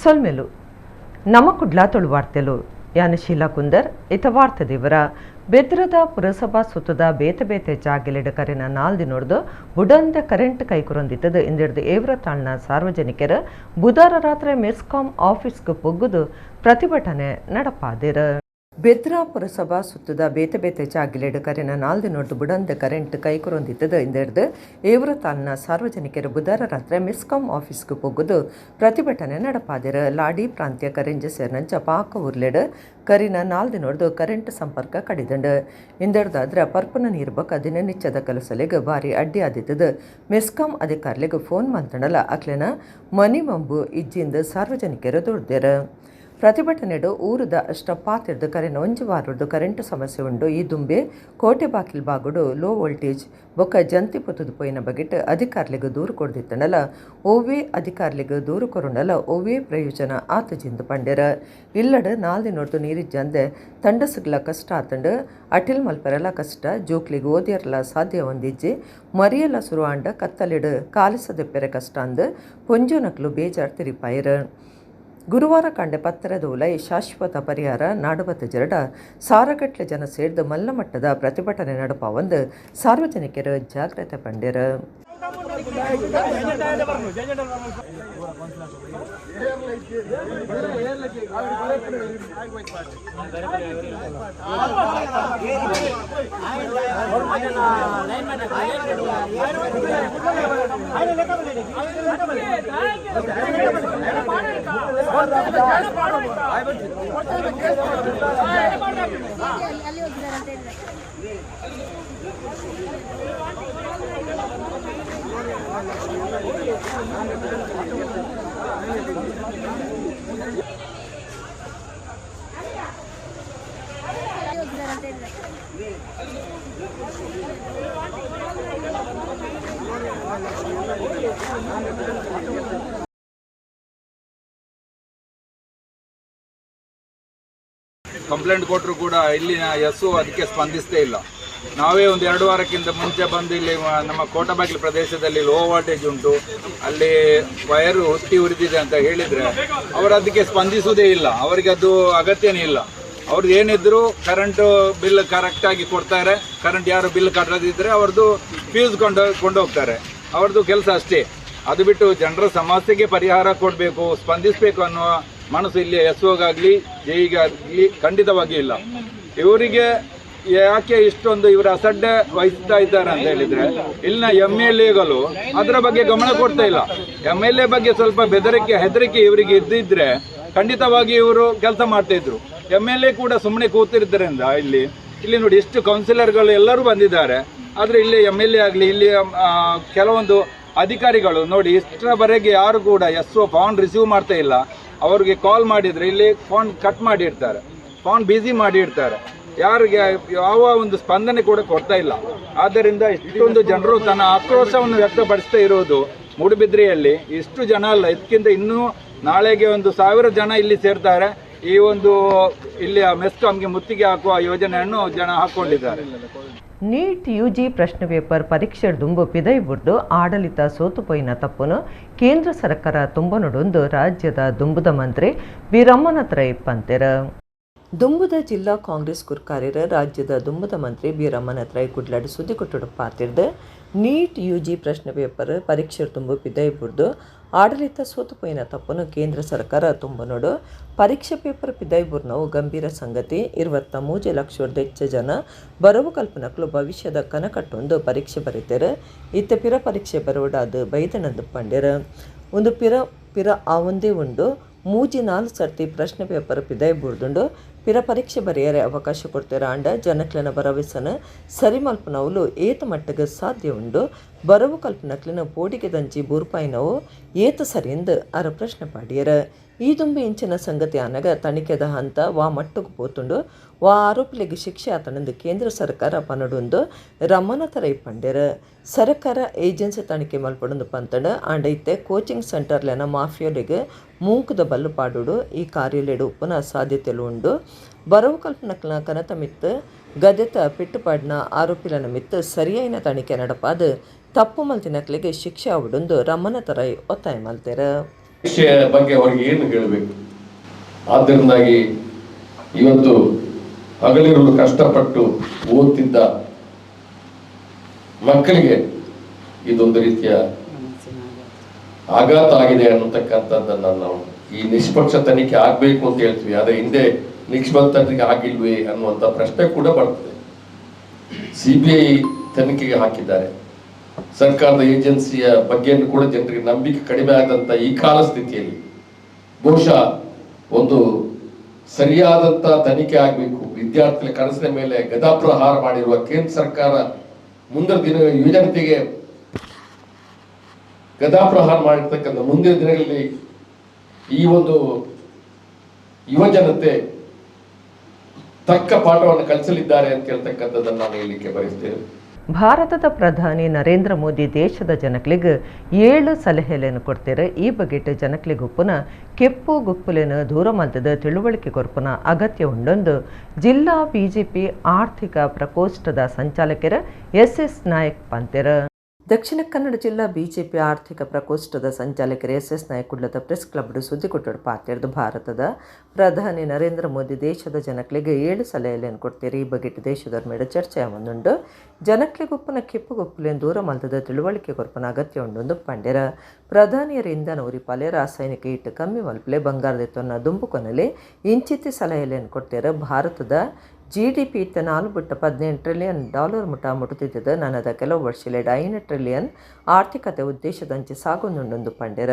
ಸೊಲ್ಮೆಲು ನಮ್ಮ ಕುಡ್ಲಾ ತುಳುವಾರ್ತೆಲು ಯಾನ ಶೀಲಾ ಕುಂದರ್ ಇತ ವಾರ್ತದೇವರ ಬೆದ್ರದ ಪುರಸಭಾ ಸುತ್ತದ ಬೇತೆ ಬೇತೆ ಜಾಗೆಲೆಡ ಕರೆನ ನಾಲ್ದಿ ನೋಡ್ದು ಬುಡಂದ ಕರೆಂಟ್ ಕೈಕುರೊಂದಿತ್ತದು ಇಂದಿಡ್ದು ಏವ್ರ ತಾಳ್ನ ಸಾರ್ವಜನಿಕರ ಬುಧವಾರ ರಾತ್ರಿ ಮೆಸ್ಕಾಂ ಆಫೀಸ್ಗೆ ಪೊಗ್ಗುದು ಪ್ರತಿಭಟನೆ ನಡಪಾದಿರ. ಬೆದ್ರ ಪುರಸಭಾ ಸುತ್ತದ ಬೇತೆ ಬೇತೆ ಜಾಗಿಲೆಡ್ ಕರೆನ ನಾಲ್ದಿ ನೋಡ್ದು ಬುಡಂದ ಕರೆಂಟ್ ಕೈಕುರೊಂದಿತ್ತದು ಇಂದಿಡ್ದು ಏವ್ರ ತಾಳ್ನ ಸಾರ್ವಜನಿಕರ ಬುಧವಾರ ರಾತ್ರಿ ಮೆಸ್ಕಾಂ ಆಫೀಸ್ಗೆ ಪೊಗ್ಗುದು ಪ್ರತಿಭಟನೆ ನಡಪಾದಿರ. ಲಾಡಿ ಪ್ರಾಂತ್ಯ ಕರೆಂಜ ಸೇರ್ನಂಚ ಪಾಕ ಉರ್ಲೆಡ್ ಕರಿನ ನಾಲ್ದಿ ನೋಡ್ದು ಕರೆಂಟ್ ಸಂಪರ್ಕ ಕಡಿದಂಡು ಇಂದಡ್ದಾದ್ರ ಪರ್ಪನ ನೀರು ಬಕ್ಕ ದಿನನಿತ್ಯದ ಕೆಲಸಲೆಗೆ ಭಾರಿ ಅಡ್ಡಿ ಆದಿತ್ತದು. ಮೆಸ್ಕಾಂ ಅಧಿಕಾರಿಗಳಿಗೆ ಫೋನ್ ಮಂತಣಲ ಅಕ್ಲೆನ ಮನಿ ಮಂಬು ಇಜ್ಜಿಂದ ಸಾರ್ವಜನಿಕರು ದುಡ್ದೇರ. ಪ್ರತಿಭಟನೆಡು ಊರದ ಅಷ್ಟಪಾತಿರ್ದು ಕರೆನ ಒಂಜಿ ವಾರದ್ದು ಕರೆಂಟ್ ಸಮಸ್ಯೆ ಉಂಡು. ಈ ದುಂಬೆ ಕೋಟೆ ಬಾಕಿಲ್ ಬಾಗುಡು ಲೋ ವೋಲ್ಟೇಜ್ ಬೊಕ್ಕ ಜಂತಿ ಪೊತ್ತುದು ಪೋಯಿನ ಬಗೆಟ್ ಅಧಿಕಾರಿಗಳಿಗೆ ದೂರು ಕೊಡ್ದಿತ್ತನಲ ಓವೇ ಅಧಿಕಾರಿಗಳಿಗೆ ದೂರು ಕೊರುಂಡಲ ಓವೇ ಪ್ರಯೋಜನ ಆತಜಿಂದು ಪಂಡ್ಯರ. ಇಲ್ಲಡ್ ನಾಲ್ದಿ ನೋಡ್ದು ನೀರಿಜ್ಜಂದೆ ತಂಡಸ್ಗ್ಲ ಕಷ್ಟ ಆತಂಡು ಅಟಿಲ್ ಮಲ್ಪೆರಲ ಕಷ್ಟ ಜೋಕ್ಲಿಗೆ ಓದಿಯರ್ಲ ಸಾಧ್ಯ ಹೊಂದಿಜ್ಜಿ ಮರಿಯಲ ಸುರುವಾಂಡ ಕತ್ತಲಿಡು ಕಾಲಿಸದೆಪ್ಪೆರೆ ಕಷ್ಟ ಅಂದು ಪೊಂಜೋನಕ್ಲು ಬೇಜಾರ್ ತಿರಿಪಾಯಿರ. ಗುರುವಾರ ಕಂಡ ಪತ್ರದ ಉಲೈ ಶಾಶ್ವತ ಪರಿಹಾರ ನಾಡುಬತ್ತ ಜರಡ ಸಾರಗಟ್ಲೆ ಜನ ಸೇರಿದು ಮಲ್ಲಮಟ್ಟದ ಪ್ರತಿಭಟನೆ ನಡಪ ಒಂದು ಸಾರ್ವಜನಿಕರು ಜಾಗ್ರತೆ ಪಂಡ್ಯರ. ಕಂಪ್ಲೇಂಟ್ ಕೊಟ್ಟರು ಕೂಡ ಇಲ್ಲಿನ ಎಸ್ ಅದಕ್ಕೆ ಸ್ಪಂದಿಸ್ತೇ ಇಲ್ಲ. ನಾವೇ ಒಂದು 2 ವಾರಕ್ಕಿಂತ ಮುಂಚೆ ಬಂದು ಇಲ್ಲಿ ನಮ್ಮ ಕೋಟಬಾಗಿಲು ಪ್ರದೇಶದಲ್ಲಿ ಲೋ ವೋಲ್ಟೇಜ್ ಉಂಟು, ಅಲ್ಲಿ ವೈರು ಹೊತ್ತಿ ಉರಿದಿದೆ ಅಂತ ಹೇಳಿದರೆ ಅವರು ಅದಕ್ಕೆ ಸ್ಪಂದಿಸುವುದೇ ಇಲ್ಲ. ಅವರಿಗೆ ಅದು ಅಗತ್ಯನೇ ಇಲ್ಲ. ಅವ್ರದ್ದು ಏನಿದ್ರು ಕರೆಂಟು ಬಿಲ್ ಕರೆಕ್ಟಾಗಿ ಕೊಡ್ತಾರೆ. ಕರೆಂಟ್ ಯಾರು ಬಿಲ್ ಕಟ್ಟದಿದ್ದರೆ ಅವ್ರದ್ದು ಫ್ಯೂಸ್ ಕೊಂಡೋಗ್ತಾರೆ. ಅವ್ರದ್ದು ಕೆಲಸ ಅಷ್ಟೇ. ಅದು ಬಿಟ್ಟು ಜನರ ಸಮಸ್ಯೆಗೆ ಪರಿಹಾರ ಕೊಡಬೇಕು, ಸ್ಪಂದಿಸಬೇಕು ಅನ್ನುವ ಮನಸ್ಸು ಇಲ್ಲಿ ಎಸ್ ಒಗಾಗಲಿ ಜೆಇಗಾಗಲಿ ಖಂಡಿತವಾಗಿ ಇಲ್ಲ. ಇವರಿಗೆ ಯಾಕೆ ಇಷ್ಟೊಂದು ಇವರ ಅಸಡ್ಡೆ ವಹಿಸ್ತಾ ಇದ್ದಾರೆ ಅಂತ ಹೇಳಿದರೆ ಇಲ್ಲಿನ MLAಗಳು ಅದರ ಬಗ್ಗೆ ಗಮನ ಕೊಡ್ತಾ ಇಲ್ಲ. MLA ಬಗ್ಗೆ ಸ್ವಲ್ಪ ಹೆದರಿಕೆ ಇವರಿಗೆ ಇದ್ದಿದ್ರೆ ಖಂಡಿತವಾಗಿ ಇವರು ಕೆಲಸ ಮಾಡ್ತಾ ಇದ್ರು. MLA ಕೂಡ ಸುಮ್ಮನೆ ಕೂತಿರೋದ್ರಿಂದ ಇಲ್ಲಿ ನೋಡಿ ಎಷ್ಟು ಕೌನ್ಸಿಲರ್ಗಳು ಎಲ್ಲರೂ ಬಂದಿದ್ದಾರೆ. ಆದರೆ ಇಲ್ಲಿ MLA ಆಗಲಿ ಇಲ್ಲಿ ಕೆಲವೊಂದು ಅಧಿಕಾರಿಗಳು ನೋಡಿ ಇಷ್ಟರವರೆಗೆ ಯಾರು ಕೂಡ SO ಫೋನ್ ರಿಸೀವ್ ಮಾಡ್ತಾ ಇಲ್ಲ. ಅವ್ರಿಗೆ ಕಾಲ್ ಮಾಡಿದರೆ ಇಲ್ಲಿ ಫೋನ್ ಕಟ್ ಮಾಡಿರ್ತಾರೆ, ಫೋನ್ ಬ್ಯುಸಿ ಮಾಡಿರ್ತಾರೆ. ಯಾರಿಗೆ ಯಾವ ಒಂದು ಸ್ಪಂದನೆ ಕೂಡ ಕೊಡ್ತಾ ಇಲ್ಲ. ಆದ್ದರಿಂದ ಇಷ್ಟೊಂದು ಜನರು ತನ್ನ ಆಕ್ರೋಶವನ್ನು ವ್ಯಕ್ತಪಡಿಸ್ತಾ ಇರೋದು ಮೂಡುಬಿದ್ರೆಯಲ್ಲಿ ಇಷ್ಟು ಜನ ಅಲ್ಲ, ಇದಕ್ಕಿಂತ ಇನ್ನೂ ನಾಳೆಗೆ 1,000 ಜನ ಇಲ್ಲಿ ಸೇರ್ತಾರೆ. ಈ ಒಂದು ಇಲ್ಲಿ ಮೆಸ್ಕಾಂಗೆ ಮುತ್ತಿಗೆ ಹಾಕುವ ಯೋಜನೆಯನ್ನು ಜನ ಹಾಕ್ಕೊಂಡಿದ್ದಾರೆ. ನೀಟ್ UG ಪ್ರಶ್ನೆ ಪೇಪರ್ ಪರೀಕ್ಷೆ ದುಂಬು ಪಿದೈ ಬುಡ್ದು ಆಡಳಿತ ಸೋತುಪೋಯಿನ ತಪ್ಪುನು ಕೇಂದ್ರ ಸರ್ಕಾರ ತುಂಬನೊಡೊಂದು ರಾಜ್ಯದ ದುಂಬುದ ಮಂತ್ರಿ ಬಿ.ರಮ್ಮನತ್ರೈ ಪಂತೆರ. ದುಂಬುದ ಜಿಲ್ಲಾ ಕಾಂಗ್ರೆಸ್ ಕುರ್ಕಾರ್ಯರ ರಾಜ್ಯದ ದುಂಬುದ ಮಂತ್ರಿ ಬಿ.ರಮ್ಮನತ್ರೈ ಕುಡ್ಲಾಡ್ ಸುದ್ದಿ ಕೊಟ್ಟುಡು ಪಾತಿರ್ದು ನೀಟ್ UG ಪ್ರಶ್ನೆ ಪೇಪರ್ ಪರೀಕ್ಷೆ ತುಂಬು ಪಿದೈ ಬುಡ್ದು ಆಡಳಿತ ಸೋತುಪೋಯಿನ ತಪ್ಪನ್ನು ಕೇಂದ್ರ ಸರ್ಕಾರ ತುಂಬನೋಡು ಪರೀಕ್ಷೆ ಪೇಪರ್ ಪಿದೈ ಬುರ್ನವು ಗಂಭೀರ ಸಂಗತಿ. 23 ಲಕ್ಷದ ಹೆಚ್ಚು ಜನ ಬರವು ಕಲ್ಪನಕ್ಲು ಭವಿಷ್ಯದ ಕನಕಟ್ಟೊಂದು ಪರೀಕ್ಷೆ ಬರೀತಾರೆ. ಇತ್ತ ಪಿರ ಪರೀಕ್ಷೆ ಬರೋಡಾದು ಬೈದನಂದು ಪಂಡ್ಯರ ಒಂದು ಪಿರ ಆ ಒಂದೇ ಉಂಡು 3-4 ಸರ್ತಿ ಪ್ರಶ್ನೆ ಪೇಪರ್ ಪಿದೈ ಬುಡ್ದುಂಡು ಪಿರ ಪರೀಕ್ಷೆ ಬರೆಯರೆ ಅವಕಾಶ ಕೊಡ್ತಾರೆ. ಆಂಡ ಜನಕ್ಲಿನ ಭರವಸೆನ ಸರಿಮಲ್ಪನವುಲು ಏತ ಮಟ್ಟಿಗೆ ಸಾಧ್ಯ ಉಂಡು ಬರವು ಕಲ್ಪನಕ್ಲಿನ ಪೋಡಿಗೆ ದಂಚಿ ಬೂರ್ಪಾಯಿನವು ಏತ ಸರಿಯಿಂದ ಅರ ಪ್ರಶ್ನೆ ಪಾಡಿಯರ. ಈ ದುಂಬಿ ಇಂಚಿನ ಸಂಗತಿ ಆನಾಗ ತನಿಖೆದ ಹಂತ ವಾ ಮಟ್ಟುಗೆ ಪೋತುಂಡು ವಾ ಆರೋಪಿಗಳಿಗೆ ಶಿಕ್ಷೆ ಆತನಂದು ಕೇಂದ್ರ ಸರ್ಕಾರ ಪನಡೊಂದು ರಮ್ಮನತರೈ ಪಂಡ್ಯರ. ಸರ್ಕಾರ ಏಜೆನ್ಸಿ ತನಿಖೆ ಮಲ್ಪಡೊಂದು ಪಂತಂಡು ಆಂಡ ಇತ್ತೆ ಕೋಚಿಂಗ್ ಸೆಂಟರ್ಲೆನ ಮಾಫಿಯೋಲಿಗೆ ಮೂಂಕುದ ಬಲ್ಲು ಪಾಡುಡು ಈ ಕಾರ್ಯಲೆಡು ಉಪ್ಪುನ ಸಾಧ್ಯತೆಲು ಉಂಡು. ಬರವು ಕಲ್ಪನಕ್ಲ ಕನತ ಮಿತ್ತು ಗದೆತ ಪಿಟ್ಟುಪಾಡಿನ ಆರೋಪಿಲನ ಮಿತ್ತು ಸರಿಯಾಯಿನ ತನಿಖೆ ನಡಪಾದು ತಪ್ಪು ಮಲ್ತಿನಕ್ಲಿಗೆ ಶಿಕ್ಷೆ ಆವಡೊಂದು ರಮ್ಮನತರೈ ಒತ್ತಾಯ ಮಲ್ತೆರ. ಶಿಕ್ಷೆಯ ಬಗ್ಗೆ ಅವ್ರಿಗೆ ಏನು ಹೇಳಬೇಕು. ಆದ್ದರಿಂದಾಗಿ ಇವತ್ತು ಹಗಲಿರುಳು ಕಷ್ಟಪಟ್ಟು ಓದ್ತಿದ್ದ ಮಕ್ಕಳಿಗೆ ಇದೊಂದು ರೀತಿಯ ಆಘಾತ ಆಗಿದೆ ಅನ್ನತಕ್ಕಂಥದ್ದನ್ನು ನಾವು ಈ ನಿಷ್ಪಕ್ಷ ತನಿಖೆ ಆಗಬೇಕು ಅಂತ ಹೇಳ್ತೀವಿ. ಆದರೆ ಹಿಂದೆ ನಿಷ್ಪಕ್ಷ ತನಿಖೆ ಆಗಿಲ್ವೇ ಅನ್ನುವಂಥ ಪ್ರಶ್ನೆ ಕೂಡ ಬರ್ತದೆ. CBI ತನಿಖೆಗೆ ಹಾಕಿದ್ದಾರೆ. ಸರ್ಕಾರದ ಏಜೆನ್ಸಿಯ ಬಗ್ಗೆಯನ್ನು ಕೂಡ ಜನರಿಗೆ ನಂಬಿಕೆ ಕಡಿಮೆ ಆದಂಥ ಈ ಕಾಲ ಸ್ಥಿತಿಯಲ್ಲಿ ಬಹುಶಃ ಒಂದು ಸರಿಯಾದಂಥ ತನಿಖೆ ಆಗಬೇಕು. ವಿದ್ಯಾರ್ಥಿಗಳ ಕನಸಿನ ಮೇಲೆ ಗದಾಪ್ರಹಾರ ಮಾಡಿರುವ ಕೇಂದ್ರ ಸರ್ಕಾರ ಮುಂದಿನ ದಿನ ಯುವಜನತೆಗೆ ಗದಾಪ್ರಹಾರ ಮಾಡಿರ್ತಕ್ಕಂಥ ಮುಂದಿನ ದಿನಗಳಲ್ಲಿ ಈ ಒಂದು ಯುವಜನತೆ ತಕ್ಕ ಪಾಠವನ್ನು ಕಲಿಸಲಿದ್ದಾರೆ ಅಂತ ಹೇಳ್ತಕ್ಕಂಥದ್ದನ್ನು ನಾನು ಹೇಳಲಿಕ್ಕೆ ಬಯಸ್ತೇನೆ. ಭಾರತದ ಪ್ರಧಾನಿ ನರೇಂದ್ರ ಮೋದಿ ದೇಶದ ಜನಕ್ಲಿಗೆ 7 ಸಲಹೆಗಳನ್ನು ಕೊಡ್ತಾರೆ. ಈ ಬಗೆಟ್ ಜನಕ್ಲಿಗೆ ಉಪ್ಪುನ ಕೆಪ್ಪು ಗುಪ್ಪುಲೇನು ದೂರ ಮಲ್ತದ ತಿಳುವಳಿಕೆ ಕೊರ್ಪುನ ಅಗತ್ಯ ಉಂಡೊಂದು ಜಿಲ್ಲಾ ಬಿಜೆಪಿ ಆರ್ಥಿಕ ಪ್ರಕೋಷ್ಠದ ಸಂಚಾಲಕರ SS ನಾಯಕ್ ಪಂತೆರ. ದಕ್ಷಿಣ ಕನ್ನಡ ಜಿಲ್ಲಾ ಬಿಜೆಪಿ ಆರ್ಥಿಕ ಪ್ರಕೋಷ್ಠದ ಸಂಚಾಲಕರು SS ನಾಯಕ್ ಕುಡ್ಲದ ಪ್ರೆಸ್ ಕ್ಲಬ್ ಸುದ್ದಿ ಕೊಟ್ಟರು ಪಾತಿರ್ದು ಭಾರತದ ಪ್ರಧಾನಿ ನರೇಂದ್ರ ಮೋದಿ ದೇಶದ ಜನಕ್ಲಿಗೆ 7 ಸಲಹೆಯನ್ನು ಕೊಡ್ತೀರಿ. ಈ ಬಗ್ಗೆ ದೇಶದ ಮೇಲೆ ಚರ್ಚೆ ಮುಂದುಂಡು ಜನಕ್ಲಿಗೊಪ್ಪನ ಕೆಪ್ಪುಗೊಪ್ಪಲೇನು ದೂರ ಮಲ್ತದ ತಿಳುವಳಿಕೆ ಕೊರ್ಪನ ಅಗತ್ಯ ಉಂಡೊಂದು ಪಂಡ್ಯರ. ಪ್ರಧಾನಿಯರ ಇಂಧನ ಉರಿಪಾಲೆ ರಾಸಾಯನಿಕ ಹಿಟ್ಟು ಕಮ್ಮಿ ಮಲ್ಪಲೆ ಬಂಗಾರದ ಎತ್ತನ್ನು ದುಂಬು ಕೊನಲೆ ಇಂಚಿತ್ತಿ ಸಲಹೆಯನ್ನು ಕೊಡ್ತಾರೆ. ಭಾರತದ GDP ಇತ್ತ 4.18 ಟ್ರಿಲಿಯನ್ ಡಾಲರ್ ಮುಟ ಮುಟ್ಟುತ್ತಿದ್ದ ನನ್ನದ ಕೆಲವು ವರ್ಷಲೆ 5 ಟ್ರಿಲಿಯನ್ ಆರ್ಥಿಕತೆ ಉದ್ದೇಶದಂಚೆ ಸಾಗೊಂದುಂಡು ಪಂಡ್ಯರ.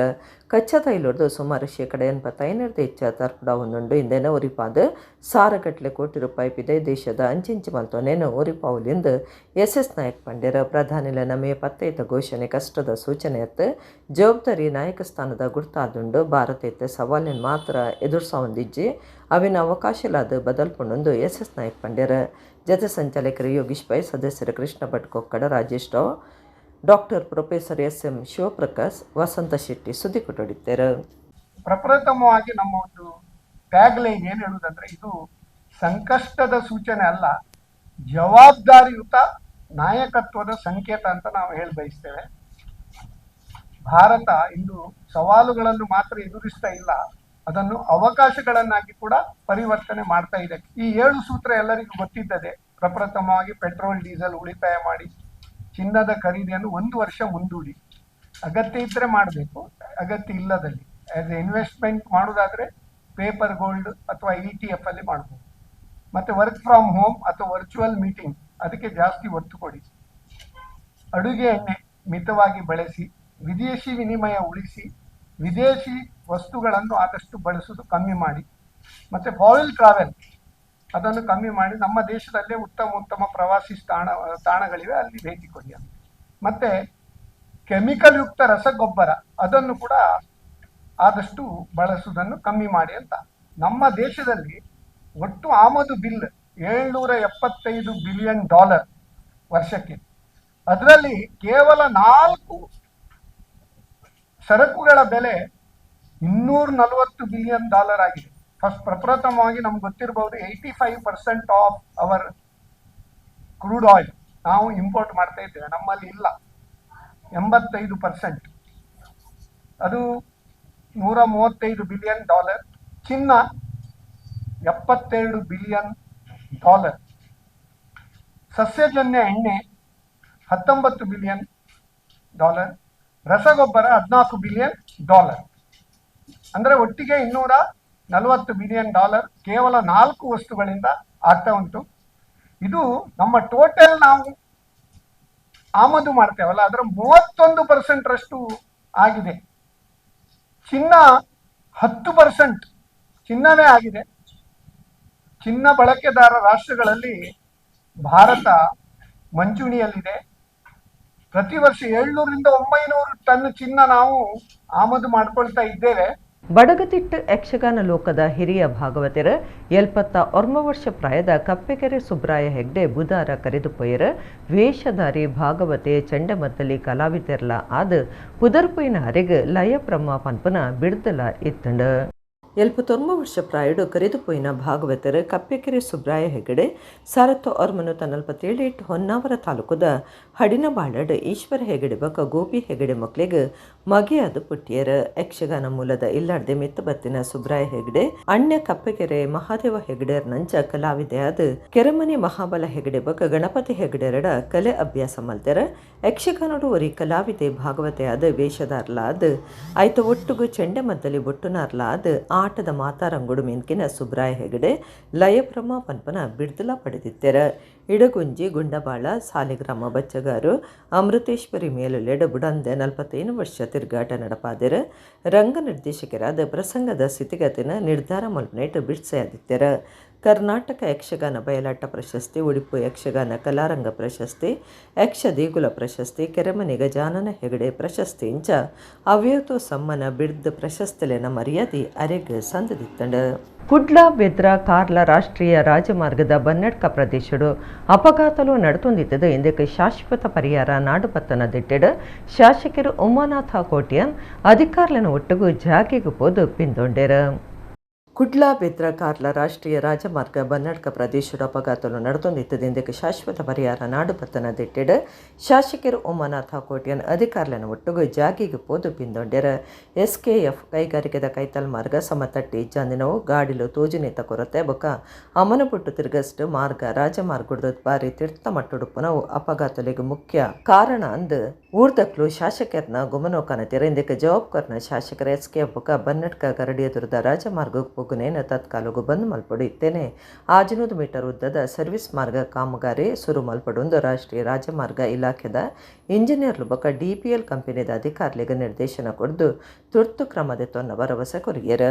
ಕಚ್ಚಾ ತೈಲೊಡ್ದು ಸುಮಾರು %85 ಹೆಚ್ಚು ತರ್ಪಡ ಒಂದುಂಡು ಇಂದೇನ ಉರಿಪಾದ ಸಾರಗಟ್ಲೆ ಕೋಟಿ ರೂಪಾಯಿ ಪಿದೆ ದೇಶದ ಅಂಚಿಂಚು ಮಲ್ತೋನೇನು ಉರಿಪಾವುಲಿಂದ SS ನಾಯಕ್ ಪಂಡ್ಯರ. ಪ್ರಧಾನಿಲ ಮೇ 15 ಘೋಷಣೆ ಕಷ್ಟದ ಸೂಚನೆ ಎತ್ತ ಜವಾಬ್ದಾರಿ ನಾಯಕ ಸ್ಥಾನದ ಗುರ್ತಾದುಂಡು ಭಾರತ ಎತ್ತ ಸವಾಲಿನ ಮಾತ್ರ ಎದುರಿಸೊಂದಿಜ್ಜಿ ಅವಿನ ಅವಕಾಶಲಾದ ಬದಲ್ಪೊಂಡೊಂದು SS ನಾಯಕ್ ಪಂಡ್ಯರ. ಜತೆ ಸಂಚಾಲಕರು ಯೋಗೀಶ್ ಪೈ, ಸದಸ್ಯರು Krishna Bhat Kokkada, Rajesh Rao, doctor professor SM Shivaprakash, Vasantha Shetty ಸುದ್ದಿ ಕೊಟ್ಟೊಡಿದ್ದಾರೆ. ಪ್ರಪ್ರಥಮವಾಗಿ ನಮ್ಮ ಒಂದು ಟ್ಯಾಗ್ ಲೈನ್ ಏನು ಹೇಳುವುದಂದ್ರೆ, ಇದು ಸಂಕಷ್ಟದ ಸೂಚನೆ ಅಲ್ಲ, ಜವಾಬ್ದಾರಿಯುತ ನಾಯಕತ್ವದ ಸಂಕೇತ ಅಂತ ನಾವು ಹೇಳಿ ಬಯಸ್ತೇವೆ. ಭಾರತ ಇಂದು ಸವಾಲುಗಳನ್ನು ಮಾತ್ರ ಎದುರಿಸ್ತಾ ಇಲ್ಲ, ಅದನ್ನು ಅವಕಾಶಗಳನ್ನಾಗಿ ಕೂಡ ಪರಿವರ್ತನೆ ಮಾಡ್ತಾ ಇದೆ. ಈ 7 ಸೂತ್ರ ಎಲ್ಲರಿಗೂ ಗೊತ್ತಿದ್ದದೆ. ಪ್ರಪ್ರಥಮವಾಗಿ ಪೆಟ್ರೋಲ್ ಡೀಸೆಲ್ ಉಳಿತಾಯ ಮಾಡಿ, ಚಿನ್ನದ ಖರೀದಿಯನ್ನು 1 ವರ್ಷ ಮುಂದೂಡಿ, ಅಗತ್ಯ ಇದ್ದರೆ ಮಾಡಬೇಕು, ಅಗತ್ಯ ಇಲ್ಲದಲ್ಲಿ ಆಸ್ ಎ ಇನ್ವೆಸ್ಟ್ಮೆಂಟ್ ಮಾಡೋದಾದ್ರೆ ಪೇಪರ್ ಗೋಲ್ಡ್ ಅಥವಾ ETF ಅಲ್ಲಿ ಮಾಡ್ಬೋದು. ಮತ್ತೆ ವರ್ಕ್ ಫ್ರಮ್ ಹೋಮ್ ಅಥವಾ ವರ್ಚುವಲ್ ಮೀಟಿಂಗ್ ಅದಕ್ಕೆ ಜಾಸ್ತಿ ಒತ್ತು ಕೊಡಿ. ಅಡುಗೆ ಎಣ್ಣೆ ಮಿತವಾಗಿ ಬಳಸಿ, ವಿದೇಶಿ ವಿನಿಮಯ ಉಳಿಸಿ, ವಿದೇಶಿ ವಸ್ತುಗಳನ್ನು ಆದಷ್ಟು ಬಳಸುವುದು ಕಮ್ಮಿ ಮಾಡಿ, ಮತ್ತು ಫಾರಿನ್ ಟ್ರಾವೆಲ್ ಅದನ್ನು ಕಮ್ಮಿ ಮಾಡಿ, ನಮ್ಮ ದೇಶದಲ್ಲೇ ಉತ್ತಮ ಪ್ರವಾಸಿ ತಾಣಗಳಿವೆ, ಅಲ್ಲಿ ಭೇಟಿ ಕೊಡಿ ಅಂತ. ಮತ್ತೆ ಕೆಮಿಕಲ್ ಯುಕ್ತ ರಸಗೊಬ್ಬರ ಅದನ್ನು ಕೂಡ ಆದಷ್ಟು ಬಳಸುವುದನ್ನು ಕಮ್ಮಿ ಮಾಡಿ ಅಂತ. ನಮ್ಮ ದೇಶದಲ್ಲಿ ಒಟ್ಟು ಆಮದು ಬಿಲ್ $775 ಬಿಲಿಯನ್ ವರ್ಷಕ್ಕೆ. ಅದರಲ್ಲಿ ಕೇವಲ 4 ಸರಕುಗಳ ಬೆಲೆ $240 ಬಿಲಿಯನ್ ಆಗಿದೆ. ಪ್ರಪ್ರಥಮವಾಗಿ ನಮ್ಗೆ ಗೊತ್ತಿರಬಹುದು 85% ಆಫ್ ಅವರ್ ಕ್ರೂಡ್ ಆಯಿಲ್ ನಾವು ಇಂಪೋರ್ಟ್ ಮಾಡ್ತಾ ಇದ್ದೇವೆ, ನಮ್ಮಲ್ಲಿ ಇಲ್ಲ 85%. ಅದು $135 ಬಿಲಿಯನ್. ಚಿನ್ನ $72 ಬಿಲಿಯನ್. ಸಸ್ಯಜನ್ಯ ಎಣ್ಣೆ $19 ಬಿಲಿಯನ್. ರಸಗೊಬ್ಬರ $14 ಬಿಲಿಯನ್. ಅಂದ್ರೆ ಒಟ್ಟಿಗೆ $240 ಬಿಲಿಯನ್ ಕೇವಲ 4 ವಸ್ತುಗಳಿಂದ ಆಗ್ತಾ ಉಂಟು. ಇದು ನಮ್ಮ ಟೋಟಲ್ ನಾವು ಆಮದು ಮಾಡ್ತೇವಲ್ಲ ಅದರ 31% ರಷ್ಟು ಆಗಿದೆ. ಚಿನ್ನ 10% ಚಿನ್ನವೇ ಆಗಿದೆ. ಚಿನ್ನ ಬಳಕೆದಾರ ರಾಷ್ಟ್ರಗಳಲ್ಲಿ ಭಾರತ ಮಂಚೂಣಿಯಲ್ಲಿದೆ. ಪ್ರತಿ ವರ್ಷ 700 ರಿಂದ 900 ಟನ್ ಚಿನ್ನ ನಾವು ಆಮದು ಮಾಡ್ಕೊಳ್ತಾ ಇದ್ದೇವೆ. ಬಡಗತಿಟ್ಟು ಯಕ್ಷಗಾನ ಲೋಕದ ಹಿರಿಯ ಭಾಗವತರ 79 ವರ್ಷ ಪ್ರಾಯದ ಕಪ್ಪೆಕೆರೆ ಸುಬ್ರಾಯ ಹೆಗ್ಡೆ ಬುಧಾರ ಕರೆದು ಪೊಯ್ಯರ ವೇಷಧಾರಿ ಭಾಗವತೆ ಚಂಡಮದ್ದಲಿ ಕಲಾವಿದರ್ಲ ಆದ ಪುದರ್ಪುಯಿನ ಅರೆಗ್ ಲಯ ಬ್ರಹ್ಮ ಪನ್ಪನ ಬಿಡ್ದಲ ಇತ್ತಂಡ. ಎಲ್ಪತ್ತೊಂಬ ವರ್ಷ ಪ್ರಾಯಡು ಕರೆದುಪೋಯಿನ ಭಾಗವತರ ಕಪ್ಪೆಕೆರೆ ಸುಬ್ರಾಯ ಹೆಗಡೆ ಸಾರತ್ತು ಅವ್ರಮನು ತನ್ನಲ್ಪತ್ತೇಳು ಹೊನ್ನಾವರ ತಾಲೂಕದ ಹಡಿನಬಾಳಡ್ ಈಶ್ವರ ಹೆಗಡೆ ಬಕ ಗೋಪಿ ಹೆಗಡೆ ಮಕ್ಳಿಗೆ ಮಗೆಯಾದ ಪುಟ್ಟಿಯರ ಯಕ್ಷಗಾನ ಮೂಲದ ಇಲ್ಲಾರ್ದೆ ಮಿತ್ತ ಬತ್ತಿನ ಸುಬ್ರಾಯ ಹೆಗಡೆ ಅಣ್ಣ ಕಪ್ಪೆಕೆರೆ ಮಹಾದೇವ ಹೆಗಡೆಯರ್ ನಂಚ ಕಲಾವಿದೆಯಾದ ಕೆರೆಮನೆ ಮಹಾಬಲ ಹೆಗಡೆ ಬಕ ಗಣಪತಿ ಹೆಗಡೆಯರಡ ಕಲೆ ಅಭ್ಯಾಸ ಮಲ್ತೆರ ಯಕ್ಷಗಾನಡು ಒರಿ ಕಲಾವಿದೆ ಭಾಗವತೆಯಾದ ವೇಷದಾರ್ಲಾದ ಆಯ್ತ ಒಟ್ಟುಗು ಚೆಂಡೆ ಮದ್ದಲಿ ಬೊಟ್ಟುನಾರ್ಲಾದ ಆಟದ ಮಾತಾರಂಗುಡು ಮೆನ್ಕಿನ ಸುಬ್ರಾಯ ಹೆಗಡೆ ಲಯಬ್ರಹ್ಮ ಪನ್ಪನ ಬಿಡ್ದಲ ಪಡೆದಿತ್ತೆರ ಇಡಗುಂಜಿ ಗುಂಡಬಾಳ ಸಾಲಿಗ್ರಾಮ ಬಚ್ಚಗಾರು ಅಮೃತೇಶ್ವರಿ ಮೇಲುಲೆಡ ಬುಡಂದೆ 41 ವರ್ಷ ತಿರುಗಾಟ ನಡಪಾದೆರ ರಂಗ ನಿರ್ದೇಶಕರಾದ ಪ್ರಸಂಗದ ಸ್ಥಿತಿಗತಿನ ನಿರ್ಧಾರ ಮಲ್ಪನೇಟ್ ಬಿಡ್ಸೆಯಾದಿತ್ತೆರ ಕರ್ನಾಟಕ ಯಕ್ಷಗಾನ ಬಯಲಾಟ ಪ್ರಶಸ್ತಿ, ಉಡುಪು ಯಕ್ಷಗಾನ ಕಲಾರಂಗ ಪ್ರಶಸ್ತಿ, ಯಕ್ಷ ದೇಗುಲ ಪ್ರಶಸ್ತಿ, ಕೆರೆಮನೆ ಗಜಾನನ ಹೆಗಡೆ ಪ್ರಶಸ್ತಿ ಇಂಚ ಅವ್ಯವತೋ ಸಮ್ಮನ ಬಿಡ್ದ ಪ್ರಶಸ್ತಿಲೆನ ಮರ್ಯಾದೆ ಅರೆಗೆ ಸಂದದಿತ್ತಂಡ ಕುಡ್ಲ ಬೆದ್ರ ಕಾರ್ಲ ರಾಷ್ಟ್ರೀಯ ರಾಜಮಾರ್ಗದ ಬನ್ನಡ್ಕ ಪ್ರದೇಶಡು ಅಪಘಾತಲು ನಡತೊಂದಿತ್ತದ ಇಂದಕ್ಕೆ ಶಾಶ್ವತ ಪರಿಹಾರ ನಾಡುಪತ್ತನ ದಿಟ್ಟೆಡು ಶಾಸಕರು ಉಮಾನಾಥ ಕೋಟ್ಯನ್ ಅಧಿಕಾರ್ಲನ ಒಟ್ಟಿಗೂ ಜಾಗಿಗೆ ಪೋದು ಪಿಂದೊಂಡೆರ ಕುಡ್ಲ ಬೆದ್ರ ಕಾರ್ಲ ರಾಷ್ಟ್ರೀಯ ರಾಜಮಾರ್ಗ ಬನ್ನಡ್ಕ ಪ್ರದೇಶದ ಅಪಘಾತಲು ನಡತೊಂದಿತ್ತದಿಂದಕ್ಕೆ ಶಾಶ್ವತ ಪರಿಹಾರ ನಾಡುಪತ್ತನ ದಿಟ್ಟೆಡು ಶಾಸಕರು ಉಮಾನಾಥ ಕೋಟ್ಯನ್ ಅಧಿಕಾರ್ಲನ ಒಟ್ಟಿಗೂ ಜಾಗಿಗೆ ಪೋದು ಪಿಂದೊಂಡೆರ SKF ಕೈಗಾರಿಕೆದ ಕೈತಲ್ ಮಾರ್ಗ ಸಮತಟ್ಟಿ ಜಂದಿನವು ಗಾಡಿಲು ತೋಜುನೇತ ಕೊರತೆ ಬೊಕ ಅಮನಪುಟ್ಟು ತಿರುಗಷ್ಟು ಮಾರ್ಗ ರಾಜಮಾರ್ಗದ ಬಾರಿ ತಿರ್ತ ಮಟ್ಟುಡುಪುನವು ಅಪಘಾತಲಿಗೆ ಮುಖ್ಯ ಕಾರಣ ಅಂದು ಊರ್ದಕ್ಲು ಶಾಸಕರ್ನ ಗುಮನೋಕನ ತೆರೆಂದಕ್ಕೆ ಜವಾಬ್ದಾರ್ನ ಶಾಸಕರ SKF ಬೊಕ ಬನ್ನಡ್ಕ ಗರಡಿಯದುರ್ದ ರಾಜಮಾರ್ಗ ನೇನ ತತ್ಕಾಲಗೂ ಬಂದ್ ಮಲ್ಪಡು ಇತ್ತೇನೆ 500 ಮೀಟರ್ ಉದ್ದದ ಸರ್ವಿಸ್ ಮಾರ್ಗ ಕಾಮಗಾರಿ ಸುರು ಮಲ್ಪಡೊಂದು ರಾಷ್ಟ್ರೀಯ ರಾಜಮಾರ್ಗ ಇಲಾಖೆದ ಇಂಜಿನಿಯರ್ಲು ಬೊಕ DPL ಕಂಪನಿದ ಅಧಿಕಾರಿಗಳಿಗೆ ನಿರ್ದೇಶನ ಕೊಡ್ದು ತುರ್ತು ಕ್ರಮದ ತೊನ್ನ ಭರವಸೆ ಕೊರಿಯರ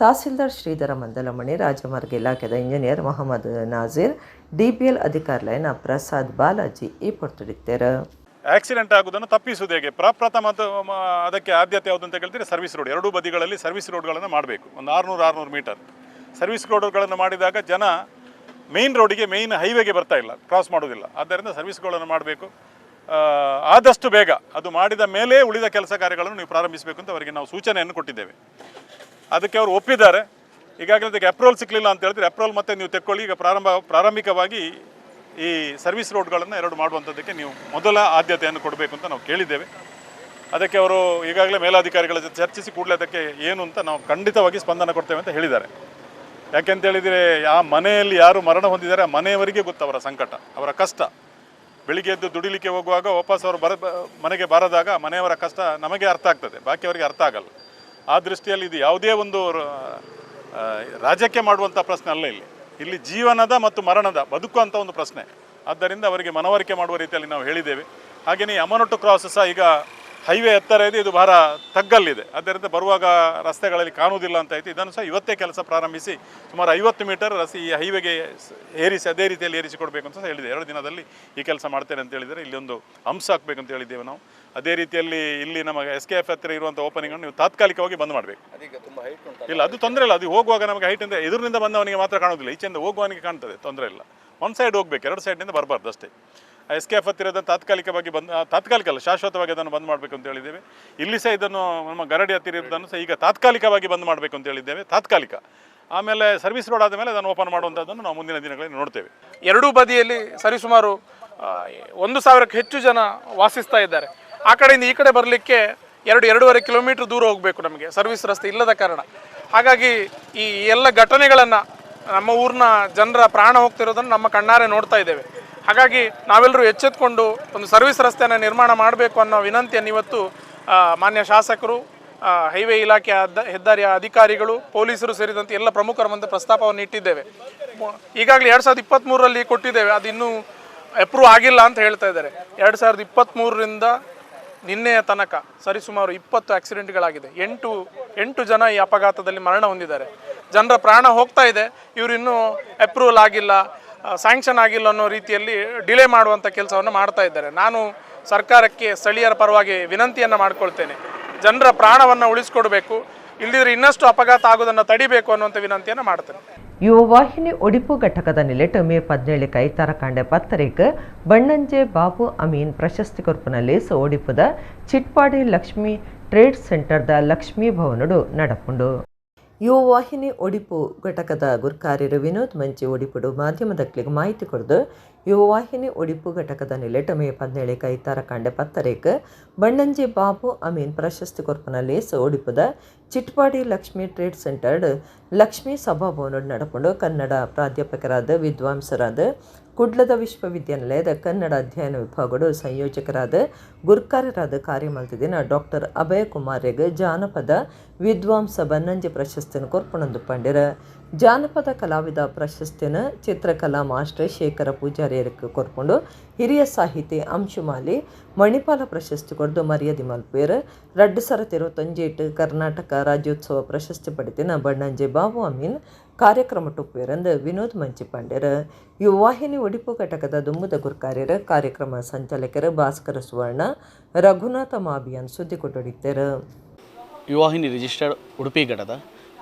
ತಹಸೀಲ್ದಾರ್ ಶ್ರೀಧರ ಮಂದಲಮಣಿ, ರಾಜಮಾರ್ಗ ಇಲಾಖೆದ ಇಂಜಿನಿಯರ್ ಮೊಹಮ್ಮದ್ ನಾಜೀರ್, DPL ಅಧಿಕಾರಿಗಳಾದ ಪ್ರಸಾದ್ ಬಾಲಾಜಿ ಈ ಪೊರ್ತುಡಿತ್ತೇರ. ಆಕ್ಸಿಡೆಂಟ್ ಆಗುವುದನ್ನು ತಪ್ಪಿಸುವುದು ಹೇಗೆ? ಪ್ರಪ್ರಥಮ ಅದಕ್ಕೆ ಆದ್ಯತೆ ಯಾವುದು ಅಂತ ಕೇಳಿದರೆ ಸರ್ವಿಸ್ ರೋಡ್. ಎರಡೂ ಬದಿಗಳಲ್ಲಿ ಸರ್ವಿಸ್ ರೋಡ್ಗಳನ್ನು ಮಾಡಬೇಕು. ಒಂದು 600 ಮೀಟರ್ ಸರ್ವಿಸ್ ರೋಡ್ಗಳನ್ನು ಮಾಡಿದಾಗ ಜನ ಮೇಯ್ನ್ ರೋಡಿಗೆ, ಮೇಯ್ನ್ ಹೈವೇಗೆ ಬರ್ತಾ ಇಲ್ಲ, ಕ್ರಾಸ್ ಮಾಡೋದಿಲ್ಲ. ಆದ್ದರಿಂದ ಸರ್ವಿಸ್ಗಳನ್ನು ಮಾಡಬೇಕು. ಆದಷ್ಟು ಬೇಗ ಅದು ಮಾಡಿದ ಮೇಲೆ ಉಳಿದ ಕೆಲಸ ಕಾರ್ಯಗಳನ್ನು ನೀವು ಪ್ರಾರಂಭಿಸಬೇಕು ಅಂತ ಅವರಿಗೆ ನಾವು ಸೂಚನೆಯನ್ನು ಕೊಟ್ಟಿದ್ದೇವೆ. ಅದಕ್ಕೆ ಅವರು ಒಪ್ಪಿದ್ದಾರೆ. ಈಗಾಗಲೇ ಅದಕ್ಕೆ ಅಪ್ರೂವಲ್ ಸಿಕ್ಕಲಿಲ್ಲ ಅಂತ ಹೇಳಿದ್ರೆ ಅಪ್ರೂವಲ್ ಮತ್ತೆ ನೀವು ತೆಕ್ಕೊಳ್ಳಿ. ಈಗ ಪ್ರಾರಂಭಿಕವಾಗಿ ಈ ಸರ್ವಿಸ್ ರೋಡ್ಗಳನ್ನು ಎರಡು ಮಾಡುವಂಥದ್ದಕ್ಕೆ ನೀವು ಮೊದಲ ಆದ್ಯತೆಯನ್ನು ಕೊಡಬೇಕು ಅಂತ ನಾವು ಕೇಳಿದ್ದೇವೆ. ಅದಕ್ಕೆ ಅವರು ಈಗಾಗಲೇ ಮೇಲಾಧಿಕಾರಿಗಳ ಜೊತೆ ಚರ್ಚಿಸಿ ಕೂಡಲೇ ಅದಕ್ಕೆ ಏನು ಅಂತ ನಾವು ಖಂಡಿತವಾಗಿ ಸ್ಪಂದನ ಕೊಡ್ತೇವೆ ಅಂತ ಹೇಳಿದ್ದಾರೆ. ಯಾಕೆಂತೇಳಿದರೆ ಆ ಮನೆಯಲ್ಲಿ ಯಾರು ಮರಣ ಹೊಂದಿದ್ದಾರೆ ಆ ಮನೆಯವರಿಗೆ ಗೊತ್ತು ಅವರ ಸಂಕಟ, ಅವರ ಕಷ್ಟ. ಬೆಳಿಗ್ಗೆ ಎದ್ದು ದುಡಿಲಿಕ್ಕೆ ಹೋಗುವಾಗ ವಾಪಸ್ ಅವರು ಮನೆಗೆ ಬರದಾಗ ಮನೆಯವರ ಕಷ್ಟ ನಮಗೆ ಅರ್ಥ ಆಗ್ತದೆ, ಬಾಕಿಯವರಿಗೆ ಅರ್ಥ ಆಗಲ್ಲ. ಆ ದೃಷ್ಟಿಯಲ್ಲಿ ಇದು ಯಾವುದೇ ಒಂದು ರಾಜ್ಯಕ್ಕೆ ಮಾಡುವಂಥ ಪ್ರಶ್ನೆ ಅಲ್ಲ. ಇಲ್ಲಿ ಜೀವನದ ಮತ್ತು ಮರಣದ ಬದುಕುವಂಥ ಒಂದು ಪ್ರಶ್ನೆ. ಆದ್ದರಿಂದ ಅವರಿಗೆ ಮನವರಿಕೆ ಮಾಡುವ ರೀತಿಯಲ್ಲಿ ನಾವು ಹೇಳಿದ್ದೇವೆ. ಹಾಗೆಯೇ ಅಮನೊಟ್ಟು ಕ್ರಾಸ್ ಸಹ ಈಗ ಹೈವೇ ಎತ್ತರ ಇದೆ, ಇದು ಭಾರ ತಗ್ಗಲ್ಲಿದೆ. ಆದ್ದರಿಂದ ಬರುವಾಗ ರಸ್ತೆಗಳಲ್ಲಿ ಕಾಣುವುದಿಲ್ಲ ಅಂತ ಆಯಿತು. ಇದನ್ನು ಸಹ ಇವತ್ತೇ ಕೆಲಸ ಪ್ರಾರಂಭಿಸಿ ಸುಮಾರು 50 ಮೀಟರ್ ಈ ಹೈವೇಗೆ ಏರಿಸಿ ಅದೇ ರೀತಿಯಲ್ಲಿ ಏರಿಸಿಕೊಡ್ಬೇಕು ಅಂತ ಹೇಳಿದೆ. 2 ದಿನದಲ್ಲಿ ಈ ಕೆಲಸ ಮಾಡ್ತೇನೆ ಅಂತ ಹೇಳಿದರೆ ಇಲ್ಲಿ ಒಂದು ಅಂಶ ಹಾಕಬೇಕು ಅಂತ ಹೇಳಿದ್ದೇವೆ ನಾವು. ಅದೇ ರೀತಿಯಲ್ಲಿ ಇಲ್ಲಿ ನಮಗೆ SKF ಹತ್ತಿರ ಇರುವಂಥ ಓಪನಿಂಗನ್ನು ನೀವು ತಾತ್ಕಾಲಿಕವಾಗಿ ಬಂದ್ ಮಾಡಬೇಕು. ಇಲ್ಲ, ಅದು ತೊಂದರೆ ಇಲ್ಲ. ಅದು ಹೋಗುವಾಗ ನಮಗೆ ಹೈಟಿಂದ ಎದುರಿನಿಂದ ಬಂದವನಿಗೆ ಮಾತ್ರ ಕಾಣುವುದಿಲ್ಲ, ಈಚೆಯಿಂದ ಹೋಗುವವನಿಗೆ ಕಾಣ್ತದೆ, ತೊಂದರೆ ಇಲ್ಲ. ಒಂದು ಸೈಡ್ ಹೋಗಬೇಕು, 2 ಸೈಡ್ನಿಂದ ಬರಬಾರ್ದು ಅಷ್ಟೇ. SKF ಹತ್ತಿರದ ತಾತ್ಕಾಲಿಕವಾಗಿ ತಾತ್ಕಾಲಿಕ ಅಲ್ಲ, ಶಾಶ್ವತವಾಗಿ ಅದನ್ನು ಬಂದ್ ಮಾಡಬೇಕು ಅಂತ ಹೇಳಿದ್ದೇವೆ. ಇಲ್ಲಿ ಸಹ ಇದನ್ನು ನಮ್ಮ ಗರಡಿ ಹತ್ತಿರ ಇರೋದನ್ನು ಸಹ ಈಗ ತಾತ್ಕಾಲಿಕವಾಗಿ ಬಂದ್ ಮಾಡಬೇಕು ಅಂತ ಹೇಳಿದ್ದೇವೆ, ತಾತ್ಕಾಲಿಕ. ಆಮೇಲೆ ಸರ್ವಿಸ್ ರೋಡ್ ಆದ ಮೇಲೆ ಅದನ್ನು ಓಪನ್ ಮಾಡುವಂಥದ್ದನ್ನು ನಾವು ಮುಂದಿನ ದಿನಗಳಲ್ಲಿ ನೋಡ್ತೇವೆ. ಎರಡೂ ಬದಿಯಲ್ಲಿ ಸರಿಸುಮಾರು 1,000ಕ್ಕೂ ಹೆಚ್ಚು ಜನ ವಾಸಿಸ್ತಾ ಇದ್ದಾರೆ. ಆ ಕಡೆಯಿಂದ ಈ ಕಡೆ ಬರಲಿಕ್ಕೆ 2-2.5 ಕಿಲೋಮೀಟರ್ ದೂರ ಹೋಗಬೇಕು ನಮಗೆ, ಸರ್ವಿಸ್ ರಸ್ತೆ ಇಲ್ಲದ ಕಾರಣ. ಹಾಗಾಗಿ ಈ ಎಲ್ಲ ಘಟನೆಗಳನ್ನು, ನಮ್ಮ ಊರಿನ ಜನರ ಪ್ರಾಣ ಹೋಗ್ತಿರೋದನ್ನು ನಮ್ಮ ಕಣ್ಣಾರೆ ನೋಡ್ತಾ ಇದ್ದೇವೆ. ಹಾಗಾಗಿ ನಾವೆಲ್ಲರೂ ಎಚ್ಚೆತ್ಕೊಂಡು ಒಂದು ಸರ್ವಿಸ್ ರಸ್ತೆಯನ್ನು ನಿರ್ಮಾಣ ಮಾಡಬೇಕು ಅನ್ನೋ ವಿನಂತಿಯನ್ನು ಇವತ್ತು ಮಾನ್ಯ ಶಾಸಕರು, ಹೈವೇ ಇಲಾಖೆ ಹೆದ್ದಾರಿಯ ಅಧಿಕಾರಿಗಳು, ಪೊಲೀಸರು ಸೇರಿದಂತೆ ಎಲ್ಲ ಪ್ರಮುಖರ ಮುಂದೆ ಪ್ರಸ್ತಾಪವನ್ನು ಇಟ್ಟಿದ್ದೇವೆ. ಈಗಾಗಲೇ 2023ರಲ್ಲಿ ಕೊಟ್ಟಿದ್ದೇವೆ, ಅದು ಇನ್ನೂ ಅಪ್ರೂವ್ ಆಗಿಲ್ಲ ಅಂತ ಹೇಳ್ತಾ ಇದ್ದಾರೆ. 2023ರಿಂದ ನಿನ್ನೆಯ ತನಕ ಸರಿಸುಮಾರು 20 ಆಕ್ಸಿಡೆಂಟ್ಗಳಾಗಿದೆ. 8 ಜನ ಈ ಅಪಘಾತದಲ್ಲಿ ಮರಣ ಹೊಂದಿದ್ದಾರೆ. ಜನರ ಪ್ರಾಣ ಹೋಗ್ತಾ ಇದೆ. ಇವರು ಇನ್ನೂ ಅಪ್ರೂವಲ್ ಆಗಿಲ್ಲ, ಸ್ಯಾಂಕ್ಷನ್ ಆಗಿಲ್ಲ ಅನ್ನೋ ರೀತಿಯಲ್ಲಿ ಡಿಲೇ ಮಾಡುವಂಥ ಕೆಲಸವನ್ನು ಮಾಡ್ತಾ ಇದ್ದಾರೆ. ನಾನು ಸರ್ಕಾರಕ್ಕೆ ಸ್ಥಳೀಯರ ಪರವಾಗಿ ವಿನಂತಿಯನ್ನು ಮಾಡ್ಕೊಳ್ತೇನೆ, ಜನರ ಪ್ರಾಣವನ್ನು ಉಳಿಸ್ಕೊಡ್ಬೇಕು, ಇಲ್ಲದಿದ್ರೆ ಇನ್ನಷ್ಟು ಅಪಘಾತ ಆಗೋದನ್ನು ತಡಿಬೇಕು ಅನ್ನುವಂಥ ವಿನಂತಿಯನ್ನು ಮಾಡ್ತೇನೆ. ಯುವವಾಹಿನಿ ಒಡಿಪು ಘಟಕದ ನಿಲೆಟ್ ಮೇ 17 ಕೈತಾರಕಾಂಡೆ 10 ಬಣ್ಣಂಜೆ ಬಾಬು ಅಮೀನ್ ಪ್ರಶಸ್ತಿ ಕೊರ್ಪುನಲ್ಲಿ ಒಡಿಪುದ ಚಿಟ್ಪಾಡಿ ಲಕ್ಷ್ಮಿ ಟ್ರೇಡ್ ಸೆಂಟರ್ದ ಲಕ್ಷ್ಮೀ ಭವನಡು ನಡಪುಂಡು. ಯುವ ವಾಹಿನಿ ಒಡಿಪು ಘಟಕದ ಗುರ್ಕಾರ್ಯರು ವಿನೋದ್ ಮಂಚಿ ಒಡಿಪುಡು ಮಾಧ್ಯಮದಕ್ಲಿಗೆ ಮಾಹಿತಿ ಕೊಡ್ದು ಯುವ ವಾಹಿನಿ ಒಡಿಪು ಘಟಕದ ನಿಲೆಟ ಮೇ 17 ಐತಾರ ಕಾಂಡೆ 10 ಬಣ್ಣಂಜಿ ಬಾಬು ಅಮೀನ್ ಪ್ರಶಸ್ತಿ ಕೊರ್ಪನ ಲೇಸ್ ಒಡಿಪುದ ಚಿಟ್ಪಾಡಿ ಲಕ್ಷ್ಮಿ ಟ್ರೇಡ್ ಸೆಂಟರ್ಡ್ ಲಕ್ಷ್ಮೀ ಸಭಾಭವನ ನಡಪುಂಡು ಕನ್ನಡ ಪ್ರಾಧ್ಯಾಪಕರಾದ ವಿದ್ವಾಂಸರಾದ ಕುಡ್ಲದ ವಿಶ್ವವಿದ್ಯಾನಿಲಯದ ಕನ್ನಡ ಅಧ್ಯಯನ ವಿಭಾಗಗಳು ಸಂಯೋಜಕರಾದ ಗುರ್ಕಾರರಾದ ಕಾರ್ಯಮಲ್ತಿದಿನ ಡಾಕ್ಟರ್ ಅಭಯ ಕುಮಾರ್ಗೆ ಜಾನಪದ ವಿದ್ವಾಂಸ ಬನ್ನಂಜಿ ಪ್ರಶಸ್ತಿನ ಕೊರ್ಪಣಂದು ಪಂಡಿರ ಜಾನಪದ ಕಲಾವಿದ ಪ್ರಶಸ್ತಿನ ಚಿತ್ರಕಲಾ ಮಾಸ್ಟರ್ ಶೇಖರ ಪೂಜಾರಿಯರಿಗೆ ಕೊರ್ಕೊಂಡು ಹಿರಿಯ ಸಾಹಿತಿ ಅಂಶುಮಾಲಿ ಮಣಿಪಾಲ ಪ್ರಶಸ್ತಿ ಕೊಡ್ದು ಮರ್ಯಾದೆ ಮಲ್ಪೇರ್ 2028 ಕರ್ನಾಟಕ ರಾಜ್ಯೋತ್ಸವ ಪ್ರಶಸ್ತಿ ಪಡೆದಿನ ಬಣ್ಣಂಜೆ ಬಾಬು ಅಮೀನ್ ಕಾರ್ಯಕ್ರಮ ಟುಪ್ಪೇರಂದು ವಿನೋದ್ ಮಂಚಿ ಪಂಡ್ಯರ ಯುವ ವಾಹಿನಿ ಒಡಿಪು ಘಟಕದ ದುಮ್ಮದ ಗುರ್ಕಾರ್ಯರ ಕಾರ್ಯಕ್ರಮ ಸಂಚಾಲಕರು ಭಾಸ್ಕರ ಸುವರ್ಣ ರಘುನಾಥ ಮಾಬಿಯನ್ ಸುದ್ದಿ ಕೊಟ್ಟೊಡಿದ್ದಾರೆ. ಯುವವಾಹಿನಿ ರಿಜಿಸ್ಟರ್ಡ್ ಉಡುಪಿ ಘಟದ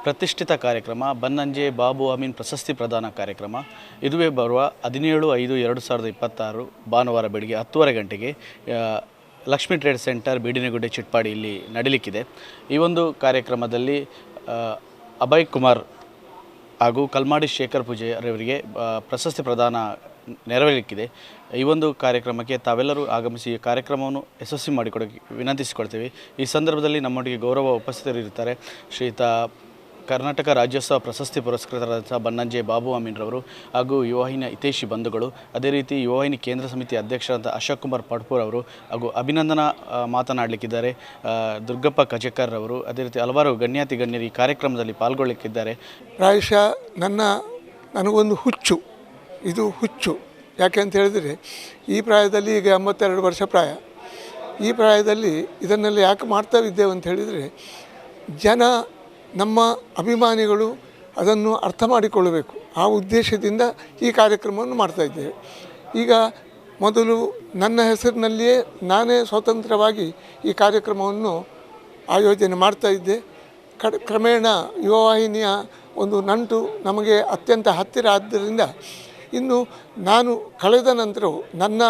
ಪ್ರತಿಷ್ಠಿತ ಕಾರ್ಯಕ್ರಮ ಬನ್ನಂಜೆ ಬಾಬು ಅಮೀನ್ ಪ್ರಶಸ್ತಿ ಪ್ರದಾನ ಕಾರ್ಯಕ್ರಮ ಇದುವೇ ಬರುವ 17/5/2026 ಭಾನುವಾರ ಬೆಳಗ್ಗೆ 10:30 ಗಂಟೆಗೆ ಲಕ್ಷ್ಮೀ ಟ್ರೇಡ್ ಸೆಂಟರ್ ಬೀಡಿನಗುಡ್ಡೆ ಚಿಟ್ಪಾಡಿ ಇಲ್ಲಿ ನಡೀಲಿಕ್ಕಿದೆ. ಈ ಒಂದು ಕಾರ್ಯಕ್ರಮದಲ್ಲಿ ಅಭಯ್ ಕುಮಾರ್ ಹಾಗೂ ಕಲ್ಮಾಡಿ ಶೇಖರ್ ಪೂಜಾರಿಯವರಿಗೆ ಪ್ರಶಸ್ತಿ ಪ್ರದಾನ ನೆರವೇರಲಿಕ್ಕಿದೆ. ಈ ಒಂದು ಕಾರ್ಯಕ್ರಮಕ್ಕೆ ತಾವೆಲ್ಲರೂ ಆಗಮಿಸಿ ಈ ಕಾರ್ಯಕ್ರಮವನ್ನು ಯಶಸ್ವಿ ಮಾಡಿಕೊಡೋಕ್ಕೆ ವಿನಂತಿಸಿಕೊಳ್ತೀವಿ. ಈ ಸಂದರ್ಭದಲ್ಲಿ ನಮ್ಮೊಟ್ಟಿಗೆ ಗೌರವ ಉಪಸ್ಥಿತರಿರುತ್ತಾರೆ ಶ್ರೀಯುತ ಕರ್ನಾಟಕ ರಾಜ್ಯೋತ್ಸವ ಪ್ರಶಸ್ತಿ ಪುರಸ್ಕೃತರಾದ ಬನ್ನಂಜೆ ಬಾಬು ಅಮೀನ್ರವರು ಹಾಗೂ ಯುವವಾಹಿನಿಯ ಹಿತೈಷಿ ಬಂಧುಗಳು, ಅದೇ ರೀತಿ ಯುವವಾಹಿನಿ ಕೇಂದ್ರ ಸಮಿತಿ ಅಧ್ಯಕ್ಷರಾದ ಅಶೋಕ್ ಕುಮಾರ್ ಪಡ್ಪೂರ್ ಅವರು ಹಾಗೂ ಅಭಿನಂದನಾ ಮಾತನಾಡಲಿಕ್ಕಿದ್ದಾರೆ ದುರ್ಗಪ್ಪ ಕಜಕರ್ ಅವರು, ಅದೇ ರೀತಿ ಹಲವಾರು ಗಣ್ಯರು ಈ ಕಾರ್ಯಕ್ರಮದಲ್ಲಿ ಪಾಲ್ಗೊಳ್ಳಲಿಕ್ಕಿದ್ದಾರೆ. ಪ್ರಾಯಶಃ ನನಗೊಂದು ಹುಚ್ಚು, ಇದು ಹುಚ್ಚು ಯಾಕೆ ಅಂತ ಹೇಳಿದರೆ ಈ ಪ್ರಾಯದಲ್ಲಿ ಈಗ 82 ವರ್ಷ ಪ್ರಾಯ. ಈ ಪ್ರಾಯದಲ್ಲಿ ಇದನ್ನೆಲ್ಲ ಯಾಕೆ ಮಾಡ್ತಾ ಇದ್ದೇವೆ ಅಂತ ಹೇಳಿದರೆ ಜನ ನಮ್ಮ ಅಭಿಮಾನಿಗಳು ಅದನ್ನು ಅರ್ಥ ಮಾಡಿಕೊಳ್ಳಬೇಕು. ಆ ಉದ್ದೇಶದಿಂದ ಈ ಕಾರ್ಯಕ್ರಮವನ್ನು ಮಾಡ್ತಾಯಿದ್ದೇವೆ. ಈಗ ಮೊದಲು ನನ್ನ ಹೆಸರಿನಲ್ಲಿಯೇ ನಾನೇ ಸ್ವತಂತ್ರವಾಗಿ ಈ ಕಾರ್ಯಕ್ರಮವನ್ನು ಆಯೋಜನೆ ಮಾಡ್ತಾಯಿದ್ದೆ. ಕ್ರಮೇಣ ಯುವವಾಹಿನಿಯ ಒಂದು ನಂಟು ನಮಗೆ ಅತ್ಯಂತ ಹತ್ತಿರ ಆದ್ದರಿಂದ ಇನ್ನು ನಾನು ಕಳೆದ ನಂತರವೂ ನನ್ನ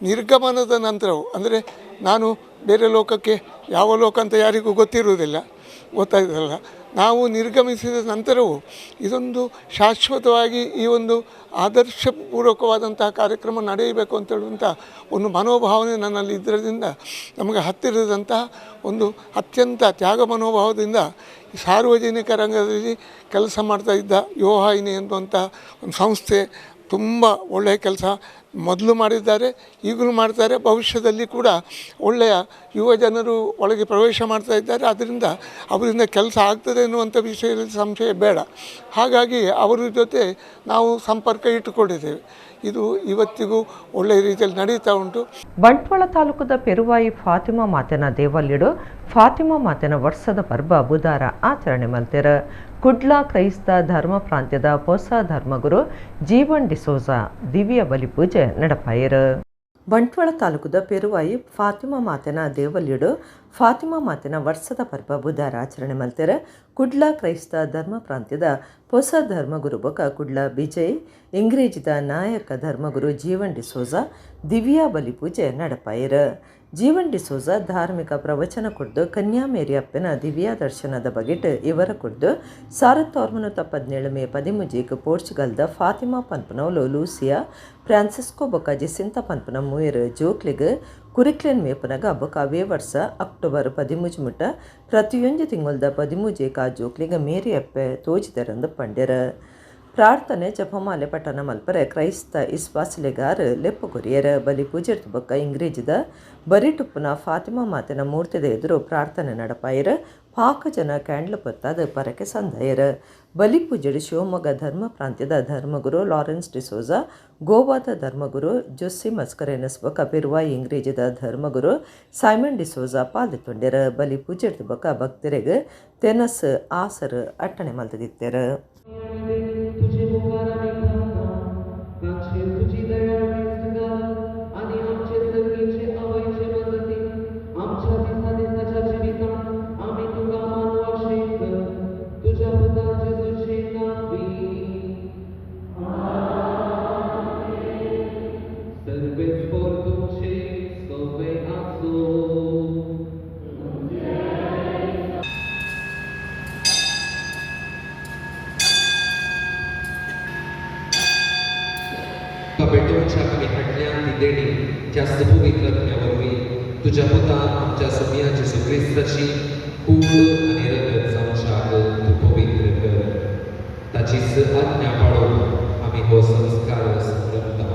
ನಿರ್ಗಮನದ ನಂತರವೂ ಅಂದರೆ ನಾನು ಬೇರೆ ಲೋಕಕ್ಕೆ ಯಾವ ಲೋಕ ಅಂತ ಯಾರಿಗೂ ಗೊತ್ತಾಯಿತಲ್ಲ, ನಾವು ನಿರ್ಗಮಿಸಿದ ನಂತರವೂ ಇದೊಂದು ಶಾಶ್ವತವಾಗಿ ಈ ಒಂದು ಆದರ್ಶಪೂರ್ವಕವಾದಂತಹ ಕಾರ್ಯಕ್ರಮ ನಡೆಯಬೇಕು ಅಂತ ಹೇಳುವಂಥ ಒಂದು ಮನೋಭಾವನೆ ನನ್ನಲ್ಲಿ ಇದರಿಂದ ನಮಗೆ ಹತ್ತಿರದಂತಹ ಒಂದು ಅತ್ಯಂತ ತ್ಯಾಗ ಮನೋಭಾವದಿಂದ ಸಾರ್ವಜನಿಕ ರಂಗದಲ್ಲಿ ಕೆಲಸ ಮಾಡ್ತಾ ಇದ್ದ ಯುವವಾಹಿನಿ ಎನ್ನುವಂಥ ಒಂದು ಸಂಸ್ಥೆ ತುಂಬ ಒಳ್ಳೆಯ ಕೆಲಸ ಮೊದಲು ಮಾಡಿದ್ದಾರೆ, ಈಗಲೂ ಮಾಡ್ತಾರೆ, ಭವಿಷ್ಯದಲ್ಲಿ ಕೂಡ ಒಳ್ಳೆಯ ಯುವ ಜನರು ಒಳಗೆ ಪ್ರವೇಶ ಮಾಡ್ತಾ ಇದ್ದಾರೆ. ಆದ್ದರಿಂದ ಅವರಿಂದ ಕೆಲಸ ಆಗ್ತದೆ ಎನ್ನುವಂಥ ವಿಷಯದಲ್ಲಿ ಸಂಶಯ ಬೇಡ. ಹಾಗಾಗಿ ಅವರ ಜೊತೆ ನಾವು ಸಂಪರ್ಕ ಇಟ್ಟುಕೊಂಡಿದ್ದೇವೆ. ಇದು ಇವತ್ತಿಗೂ ಒಳ್ಳೆಯ ರೀತಿಯಲ್ಲಿ ನಡೀತಾ ಉಂಟು. ಬಂಟ್ವಾಳ ತಾಲೂಕದ ಪೆರುವಾಯಿ ಫಾತಿಮಾ ಮಾತೆನ ದೇವಲ್ಲಿಡು ಫಾತಿಮಾ ಮಾತೆನ ವರ್ಷದ ಪರ್ವ ಬುಧವಾರ ಆಚರಣೆ ಮಲ್ತೆರ ಕುಡ್ಲ ಕ್ರೈಸ್ತ ಧರ್ಮ ಪ್ರಾಂತ್ಯದ ಹೊಸ ಧರ್ಮಗುರು ಜೀವನ್ ಡಿಸೋಜಾ ದಿವ್ಯ ಬಲಿಪೂಜೆ ನಡಪಾಯರು. ಬಂಟ್ವಾಳ ತಾಲೂಕದ ಪೆರುವಾಯಿ ಫಾತಿಮಾ ಮಾತೆನ ದೇವಲ್ಲಿಡು ಫಾತಿಮಾ ಮಾತೆನ ವರ್ಷದ ಪರ್ವ ಬುಧವಾರ ಆಚರಣೆ ಮಲ್ತೆರ ಕುಡ್ಲ ಕ್ರೈಸ್ತ ಧರ್ಮ ಪ್ರಾಂತ್ಯದ ಹೊಸ ಧರ್ಮಗುರು ಬೊಕ ಕುಡ್ಲ ಬಿಜಯ್ ಇಂಗ್ರೇಜಿದ ನಾಯಕ ಧರ್ಮಗುರು ಜೀವನ್ ಡಿಸೋಜಾ ದಿವ್ಯ ಬಲಿಪೂಜೆ ನಡಪಾಯರು. ಜೀವನ್ ಡಿಸೋಜಾ ಧಾರ್ಮಿಕ ಪ್ರವಚನ ಕುಡ್ದು ಕನ್ಯಾ ಮೇರಿ ಅಪ್ಪನ ದಿವ್ಯ ದರ್ಶನದ ಬಗೆಟ್ ಇವರ ಕುಡ್ದು 1917 ಮೇ 13 ಪೋರ್ಚುಗಲ್ದ ಫಾತಿಮಾ ಪನ್ಪನವಲು ಲೂಸಿಯಾ ಫ್ರಾನ್ಸಿಸ್ಕೋ ಬೊಕ ಜೆಸಿಂತ ಪನ್ಪನ ಮೂಯರ್ ಜೋಕ್ಲಿಗ್ ಕುರಿಕ್ಲೆನ್ ಮೇಪನಗ ಬೊಕ ಅವೇ ವರ್ಷ ಅಕ್ಟೋಬರ್ 13 ಮುಟ್ಟ ಪ್ರತಿಯೊಂದು ತಿಂಗಳದ 13 ಜೋಕ್ಲಿಗ ಮೇರಿ ಅಪ್ಪೆ ತೋಜಿದರಂದು ಪಂಡ್ಯರ. ಪ್ರಾರ್ಥನೆ ಜಪಮಾಲೆ ಪಠಣ ಮಲ್ಪರೆ ಕ್ರೈಸ್ತ ಇಸ್ವಾಸಿಲೆಗಾರ್ ಲೆಪ್ಪ ಕೊರಿಯರ ಬಲಿ ಪೂಜೆ ಬೊಕ್ಕ ಇಂಗ್ರೇಜಿದ ಬರಿಟುಪ್ಪನ ಫಾತಿಮಾ ಮಾತೆನ ಮೂರ್ತಿದ ಎದುರು ಪ್ರಾರ್ಥನೆ ನಡಪಾಯರ ಪಾಕ ಜನ ಕ್ಯಾಂಡ್ಲ್ ಪತ್ತಾದ ಪರಕೆ ಸಂದಾಯರ. ಬಲಿ ಪೂಜೆಡು ಶಿವಮೊಗ್ಗ ಧರ್ಮ ಪ್ರಾಂತ್ಯದ ಧರ್ಮಗುರು ಲಾರೆನ್ಸ್ ಡಿಸೋಜಾ, ಗೋವಾದ ಧರ್ಮಗುರು ಜೊಸ್ಸಿ ಮಸ್ಕರೇನಸ್ ಬೊಕ್ಕ ಪೆರುವಾಯಿ ಇಂಗ್ರೇಜಿದ ಧರ್ಮಗುರು ಸೈಮನ್ ಡಿಸೋಜಾ ಪಾಲ್ದೊಂಡ್ಯರ. ಬಲಿ ಪೂಜೆ ಬೊಕ್ಕ ಭಕ್ತರಿಗೆ ತೆನಸ್ ಆಸರ್ ಅಟ್ಟಣೆ ಮಲ್ತದಿತ್ತರ. भेटेवच्या आमी फाटल्यान ती देणी जास्त पवित्रत्म्या वरवीं तुज्या पुतान आमच्या सगळ्या जेजू क्रिस्ताची कूड आनी रगत जावच्याक तूं पवित्र कर. ताचीच आज्ञा पाळून आमी हो संस्कार समरमता.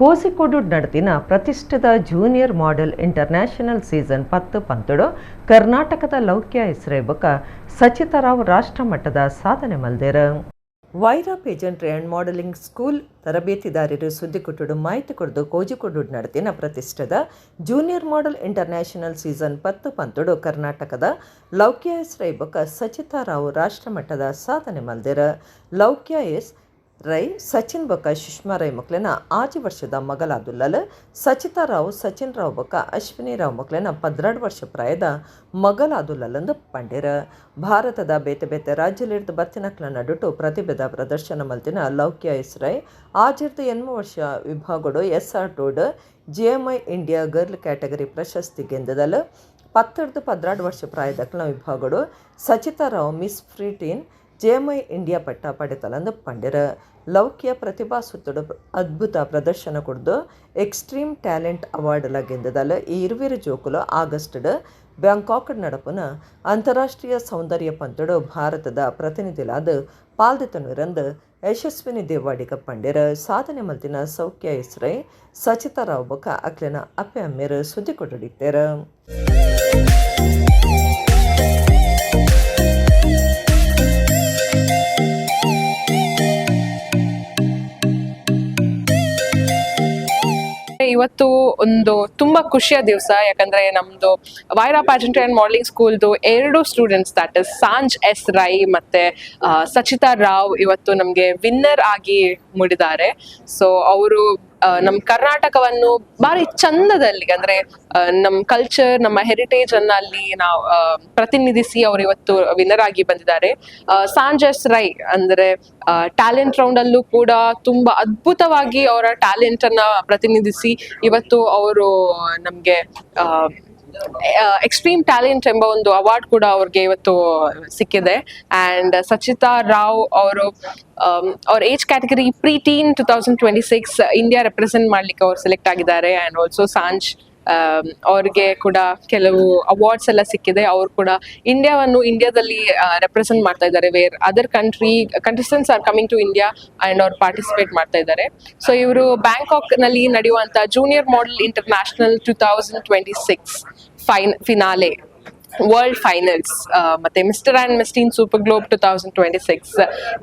ಕೋಸಿಕೋಡು ನಡೆದಿನ ಪ್ರತಿಷ್ಠಿತ ಜೂನಿಯರ್ ಮಾಡೆಲ್ ಇಂಟರ್ನ್ಯಾಷನಲ್ ಸೀಸನ್ 10-12 ಕರ್ನಾಟಕದ ಲೌಕ್ಯ ಹೆಸರೇಬಕ ಸಚಿತರಾವ್ ರಾಷ್ಟ್ರಮಟ್ಟದ ಸಾಧನೆ ಮಲ್ದೇರ. ವೈರಾ ಪೇಜೆಂಟ್ರಿ ಆ್ಯಂಡ್ ಮಾಡೆಲಿಂಗ್ ಸ್ಕೂಲ್ ತರಬೇತಿದಾರರು ಸುದ್ದಿಕೊಟ್ಟು ಮಾಹಿತಿ ಕೊಡದು ಕೋಜಿಕೋಡು ನಡೆದಿನ ಪ್ರತಿಷ್ಠಿತ ಜೂನಿಯರ್ ಮಾಡೆಲ್ ಇಂಟರ್ನ್ಯಾಷನಲ್ ಸೀಸನ್ 10-12 ಕರ್ನಾಟಕದ ಲೌಕ್ಯ ಹೆಸರೇಬಕ ಸಚಿತರಾವ್ ರಾಷ್ಟ್ರಮಟ್ಟದ ಸಾಧನೆ ಮಲ್ದೇರ. ಲೌಕ್ಯ ಎಸ್ ರೈ ಸಚಿನ್ ಬೊಕ್ಕ ಸುಷ್ಮಾ ರೈ ಮಕ್ಳೆನ ಆಜಿ ವರ್ಷದ ಮಗಲಾದುಲ್ಲಲ್ ಸಚಿತಾರಾವ್ ಸಚಿನ್ ರಾವ್ ಬೊಕ್ಕ ಅಶ್ವಿನಿ ರಾವ್ ಮಕ್ಳೆನ 12 ವರ್ಷ ಪ್ರಾಯದ ಮಗಲಾದುಲ್ಲಂದು ಪಂಡೇರ. ಭಾರತದ ಬೇತೆ ಬೇತೆ ರಾಜ್ಯಲಿರ್ದು ಬತ್ತಿನಕ್ಲ ನಡುಟು ಪ್ರತಿಭೆದ ಪ್ರದರ್ಶನ ಮಲ್ತಿನ ಲೌಕ್ಯ ಎಸ್ ರೈ ಆಜಿರ್ದು 8 ವರ್ಷ ವಿಭಾಗಡು SR toad GMI India girl category ಪ್ರಶಸ್ತಿ ಗೆಂದದಲ್ 10-12 ವರ್ಷ ಪ್ರಾಯದಕ್ಲ ವಿಭಾಗಡು ಸಚಿತಾರಾವ್ ಮಿಸ್ ಫ್ರೀಟೀನ್ GMI ಇಂಡಿಯಾ ಪಟ್ಟ ಪಡೆತಲಂದು ಪಂಡೇರ. ಲೌಕ್ಯ ಪ್ರತಿಭಾ ಸುತ್ತಡು ಅದ್ಭುತ ಪ್ರದರ್ಶನ ಕೊಡ್ದು ಎಕ್ಸ್ಟ್ರೀಮ್ ಟ್ಯಾಲೆಂಟ್ ಅವಾರ್ಡ್ಲ ಗೆಂದದಲ್ಲ. ಈ ಇರುವಿರು ಜೋಕುಲು ಆಗಸ್ಟ್ ಬ್ಯಾಂಕಾಕ್ ನಡಪುನ ಅಂತಾರಾಷ್ಟ್ರೀಯ ಸೌಂದರ್ಯ ಪಂತಡು ಭಾರತದ ಪ್ರತಿನಿಧಿಲಾದ ಪಾಲ್ದೆತನುರಂದು ಯಶಸ್ವಿನಿ ದೇವಾಡಿಗ ಪಂಡೇರ. ಸಾಧನೆ ಮಲ್ತಿನ ಸೌಖ್ಯ ಹೆಸರೈ ಸಚಿತರಾವ್ ಬೊಕ್ಕ ಅಕ್ಲೆನ ಅಪ್ಪೆ ಅಮ್ಮೇರು ಸುದ್ದಿ ಕೊಟ್ಟಿದ್ದೇರ. ಇವತ್ತು ಒಂದು ತುಂಬಾ ಖುಷಿಯ ದಿವಸ, ಯಾಕಂದ್ರೆ ನಮ್ದು ವೈರಾ ಪ್ಯಾಜೆಂಟ್ರಿ ಅಂಡ್ ಮಾಡೆಲಿಂಗ್ ಸ್ಕೂಲ್ದು 2 students, that is Sanj S Rai ಮತ್ತೆ ಸಚಿತಾ ರಾವ್, ಇವತ್ತು ನಮ್ಗೆ ವಿನ್ನರ್ ಆಗಿ ಮೂಡಿದ್ದಾರೆ. ಸೊ ಅವರು ನಮ್ಮ ಕರ್ನಾಟಕವನ್ನು ಭಾರಿ ಚಂದದಲ್ಲಿ, ಅಂದ್ರೆ ನಮ್ಮ ಕಲ್ಚರ್, ನಮ್ಮ ಹೆರಿಟೇಜ್ ಅನ್ನ ಅಲ್ಲಿ ನಾವು ಪ್ರತಿನಿಧಿಸಿ ಅವರು ಇವತ್ತು ವಿನ್ನರ್ ಆಗಿ ಬಂದಿದ್ದಾರೆ. ಸಾಂಜ್ ಎಸ್ ರೈ ಅಂದ್ರೆ ಟ್ಯಾಲೆಂಟ್ ರೌಂಡ್ ಅಲ್ಲೂ ಕೂಡ ತುಂಬಾ ಅದ್ಭುತವಾಗಿ ಅವರ ಟ್ಯಾಲೆಂಟ್ ಅನ್ನ ಪ್ರತಿನಿಧಿಸಿ ಇವತ್ತು ಅವರು ನಮ್ಗೆ ಎಕ್ಸ್ಟ್ರೀಮ್ ಟ್ಯಾಲೆಂಟ್ ಎಂಬ ಒಂದು ಅವಾರ್ಡ್ ಕೂಡ ಅವ್ರಿಗೆ ಇವತ್ತು ಸಿಕ್ಕಿದೆ. ಅಂಡ್ ಸಚಿತಾ ರಾವ್ ಅವರು ಅವ್ರ ಏಜ್ ಕ್ಯಾಟಗರಿ ಪ್ರೀಟೀನ್ 2026 ಇಂಡಿಯಾ ರೆಪ್ರೆಸೆಂಟ್ ಮಾಡ್ಲಿಕ್ಕೆ ಅವ್ರು ಸೆಲೆಕ್ಟ್ ಆಗಿದ್ದಾರೆ. ಅಂಡ್ ಆಲ್ಸೋ ಸಾಂಜ್ ಅವ್ರಿಗೆ ಕೂಡ ಕೆಲವು ಅವಾರ್ಡ್ಸ್ ಎಲ್ಲ ಸಿಕ್ಕಿದೆ. ಅವ್ರು ಕೂಡ ಇಂಡಿಯಾದಲ್ಲಿ ರೆಪ್ರೆಸೆಂಟ್ ಮಾಡ್ತಾ ಇದ್ದಾರೆ. Where other contestants are coming to India and ಅವ್ರು ಪಾರ್ಟಿಸಿಪೇಟ್ ಮಾಡ್ತಾ ಇದ್ದಾರೆ. ಸೊ ಇವರು ಬ್ಯಾಂಕಾಕ್ ನಲ್ಲಿ ನಡೆಯುವಂತ junior model international 2026 finale world finals ಮತ್ತೆ mister and miss teen super globe 2026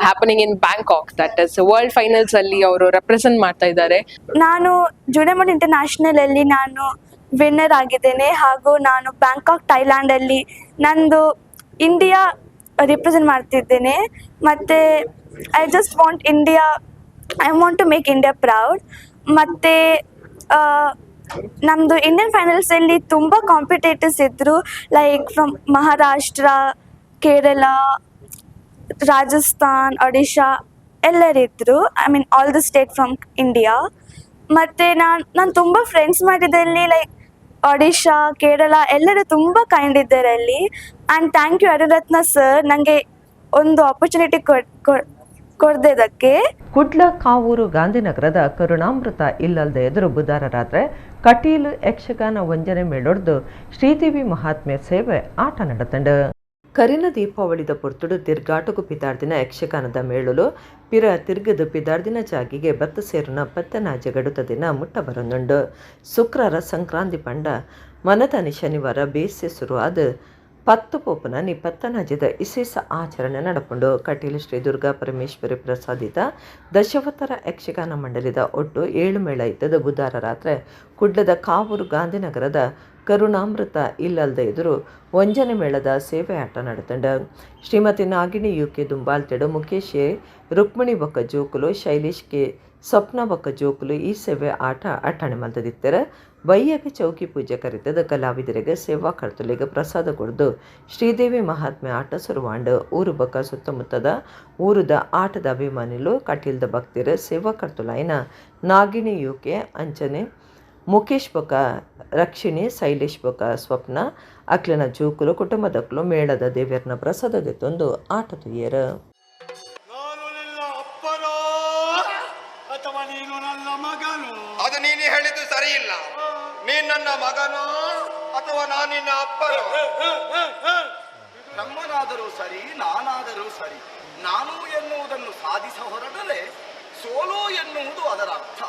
happening in Bangkok, that is world finals ಅಲ್ಲಿ ಅವರು ರೆಪ್ರೆಸೆಂಟ್ ಮಾಡ್ತಾ ಇದ್ದಾರೆ. ನಾನು ಜೂನಿಯರ್ ಮಾಡೆಲ್ ಇಂಟರ್ನ್ಯಾಷನಲ್ ಅಲ್ಲಿ ನಾನು ವಿನ್ನರ್ ಆಗಿದ್ದೇನೆ. ಹಾಗೂ ನಾನು ಬ್ಯಾಂಕಾಕ್ ಥೈಲ್ಯಾಂಡ್ ಅಲ್ಲಿ ನಂದು ಇಂಡಿಯಾ ರಿಪ್ರೆಸೆಂಟ್ ಮಾಡ್ತಿದ್ದೇನೆ. ಮತ್ತು I want to make India proud. ಮತ್ತು ನಮ್ಮದು ಇಂಡಿಯನ್ ಫೈನಲ್ಸಲ್ಲಿ ತುಂಬ ಕಾಂಪಿಟೇಟರ್ಸ್ ಇದ್ದರು, ಲೈಕ್ ಫ್ರಮ್ ಮಹಾರಾಷ್ಟ್ರ, ಕೇರಳ, ರಾಜಸ್ಥಾನ್, ಒಡಿಶಾ ಎಲ್ಲರಿದ್ದರು. I mean all the state from India. ಮತ್ತು ನಾನು ತುಂಬ ಫ್ರೆಂಡ್ಸ್ ಮಾಡಿದ್ದಲ್ಲಿ ಲೈಕ್ ಒಡಿಶಾ, ಕೇರಳ ಎಲ್ಲರೂ ತುಂಬ ಕೈಂಡ್ ಇದ್ದಾರೆ ಅಲ್ಲಿ. ಆ್ಯಂಡ್ ಥ್ಯಾಂಕ್ ಯು ಅರುರತ್ನ ಸರ್ ನನಗೆ ಒಂದು ಆಪರ್ಚುನಿಟಿ ಕೊಡ್ದಿದ್ದಕ್ಕೆ. ಕುಡ್ಲ ಕಾವೂರು ಗಾಂಧಿನಗರದ ಕರುಣಾಮೃತ ಇಲ್ಲಲ್ದ ಎದುರು ಬುಧವಾರ ರಾತ್ರಿ ಕಟೀಲು ಯಕ್ಷಗಾನ ವಂಜನೆ ಮೇಳೊಡ್ದು ಶ್ರೀದೇವಿ ಮಹಾತ್ಮೆ ಸೇವೆ ಆಟ ನಡೆತಂಡ. ಕರಿನ ದೀಪಾವಳಿದ ಪೊರ್ತುಡು ತಿರ್ಗಾಟಕು ಪಿತಾರ್ದಿನ ಯಕ್ಷಗಾನದ ಮೇಳುಲು ಪಿರ ತಿರ್ಗದು ಪಿದಾರ್ದಿನ ಜಾಗಿಗೆ ಬತ್ತ ಸೇರುನ ಪತ್ತನಾಜೆ ಗಡುತ ದಿನ ಮುಟ್ಟ ಬರೊಂದುಂಡು. ಶುಕ್ರವಾರ ಸಂಕ್ರಾಂತಿ ಪಂಡ ಮನತನಿ ಶನಿವಾರ ಬೇಸೆ ಶುರುವಾದ 10 ಪೋಪುನ ಪತ್ತನಾಜದ ವಿಶೇಷ ಆಚರಣೆ ನಡಪುಂಡು. ಕಟೀಲು ಶ್ರೀ ದುರ್ಗಾ ಪರಮೇಶ್ವರಿ ಪ್ರಸಾದಿತ ದಶಾವತಾರ ಯಕ್ಷಗಾನ ಮಂಡಳಿದ ಒಟ್ಟು 7 ಮೇಳ ಇದ್ದದ ಬುಧವಾರ ರಾತ್ರಿ ಕುಡ್ಲದ ಕಾವೂರು ಗಾಂಧಿನಗರದ ಕರುಣಾಮೃತ ಇಲ್ಲಲ್ದ ಎದುರು ವಂಜನೆ ಮೇಳದ ಸೇವೆ ಆಟ ನಡೆತಂಡ. ಶ್ರೀಮತಿ ನಾಗಿಣಿ UK ದುಂಬಾಲ್ತೆಡು, ಮುಖೇಶ್ ಎ, ರುಕ್ಮಿಣಿ ಬೊಕ್ಕ ಜೋಕುಲು, ಶೈಲೇಶ್ ಕೆ ಸ್ವಪ್ನ ಬೊಕ್ಕ ಜೋಕುಲು ಈ ಸೇವೆ ಆಟ ಅಟ್ಟಾಣೆ ಮಲ್ತದಿತ್ತರ ಬಯ್ಯಗೆ ಚೌಕಿ ಪೂಜೆ ಕರೆತದ ಕಲಾವಿದರಿಗೆ ಸೇವಾ ಕರ್ತಲಿಗೆ ಪ್ರಸಾದ ಕೊಡ್ದು ಶ್ರೀದೇವಿ ಮಹಾತ್ಮೆ ಆಟ ಸುರುವಾಂಡು ಊರು ಬೊಕ್ಕ ಸುತ್ತಮುತ್ತದ ಊರುದ ಆಟದ ಅಭಿಮಾನಿಲು ಕಟೀಲ್ದ ಭಕ್ತಿರ ಸೇವಾ ಕರ್ತುಲಾಯಿನ ನಾಗಿಣಿ ಯುಕೆ ಅಂಚನೆ ಮುಖೇಶ್ ಬೊಕ್ಕ ರಕ್ಷಿಣಿ ಶೈಲೇಶ್ ಬೊಕ್ಕ ಸ್ವಪ್ನ ಅಕ್ಲನ ಜೋಕುಲು ಕುಟುಂಬದಕ್ಲು ಮೇಳದ ದೇವ್ಯರ್ನ ಪ್ರಸಾದ ದೆತ್ತೊಂದು ಆಟ ತುಯ್ಯರ. ಅದು ನೀನು ಹೇಳಿದ್ದು ಸರಿ ಇಲ್ಲ. ನೀನ್ ನನ್ನ ಮಗನೋ ಅಥವಾ ನಾನು ನಿನ್ನ ಅಪ್ಪನೋ? ನಮ್ಮನಾದರೂ ಸರಿ, ನಾನಾದರೂ ಸರಿ, ನಾನು ಎನ್ನುವುದನ್ನು ಸಾಧಿಸ ಹೊರಟರೆ ಸೋಲು ಎನ್ನುವುದು ಅದರ ಅರ್ಥ.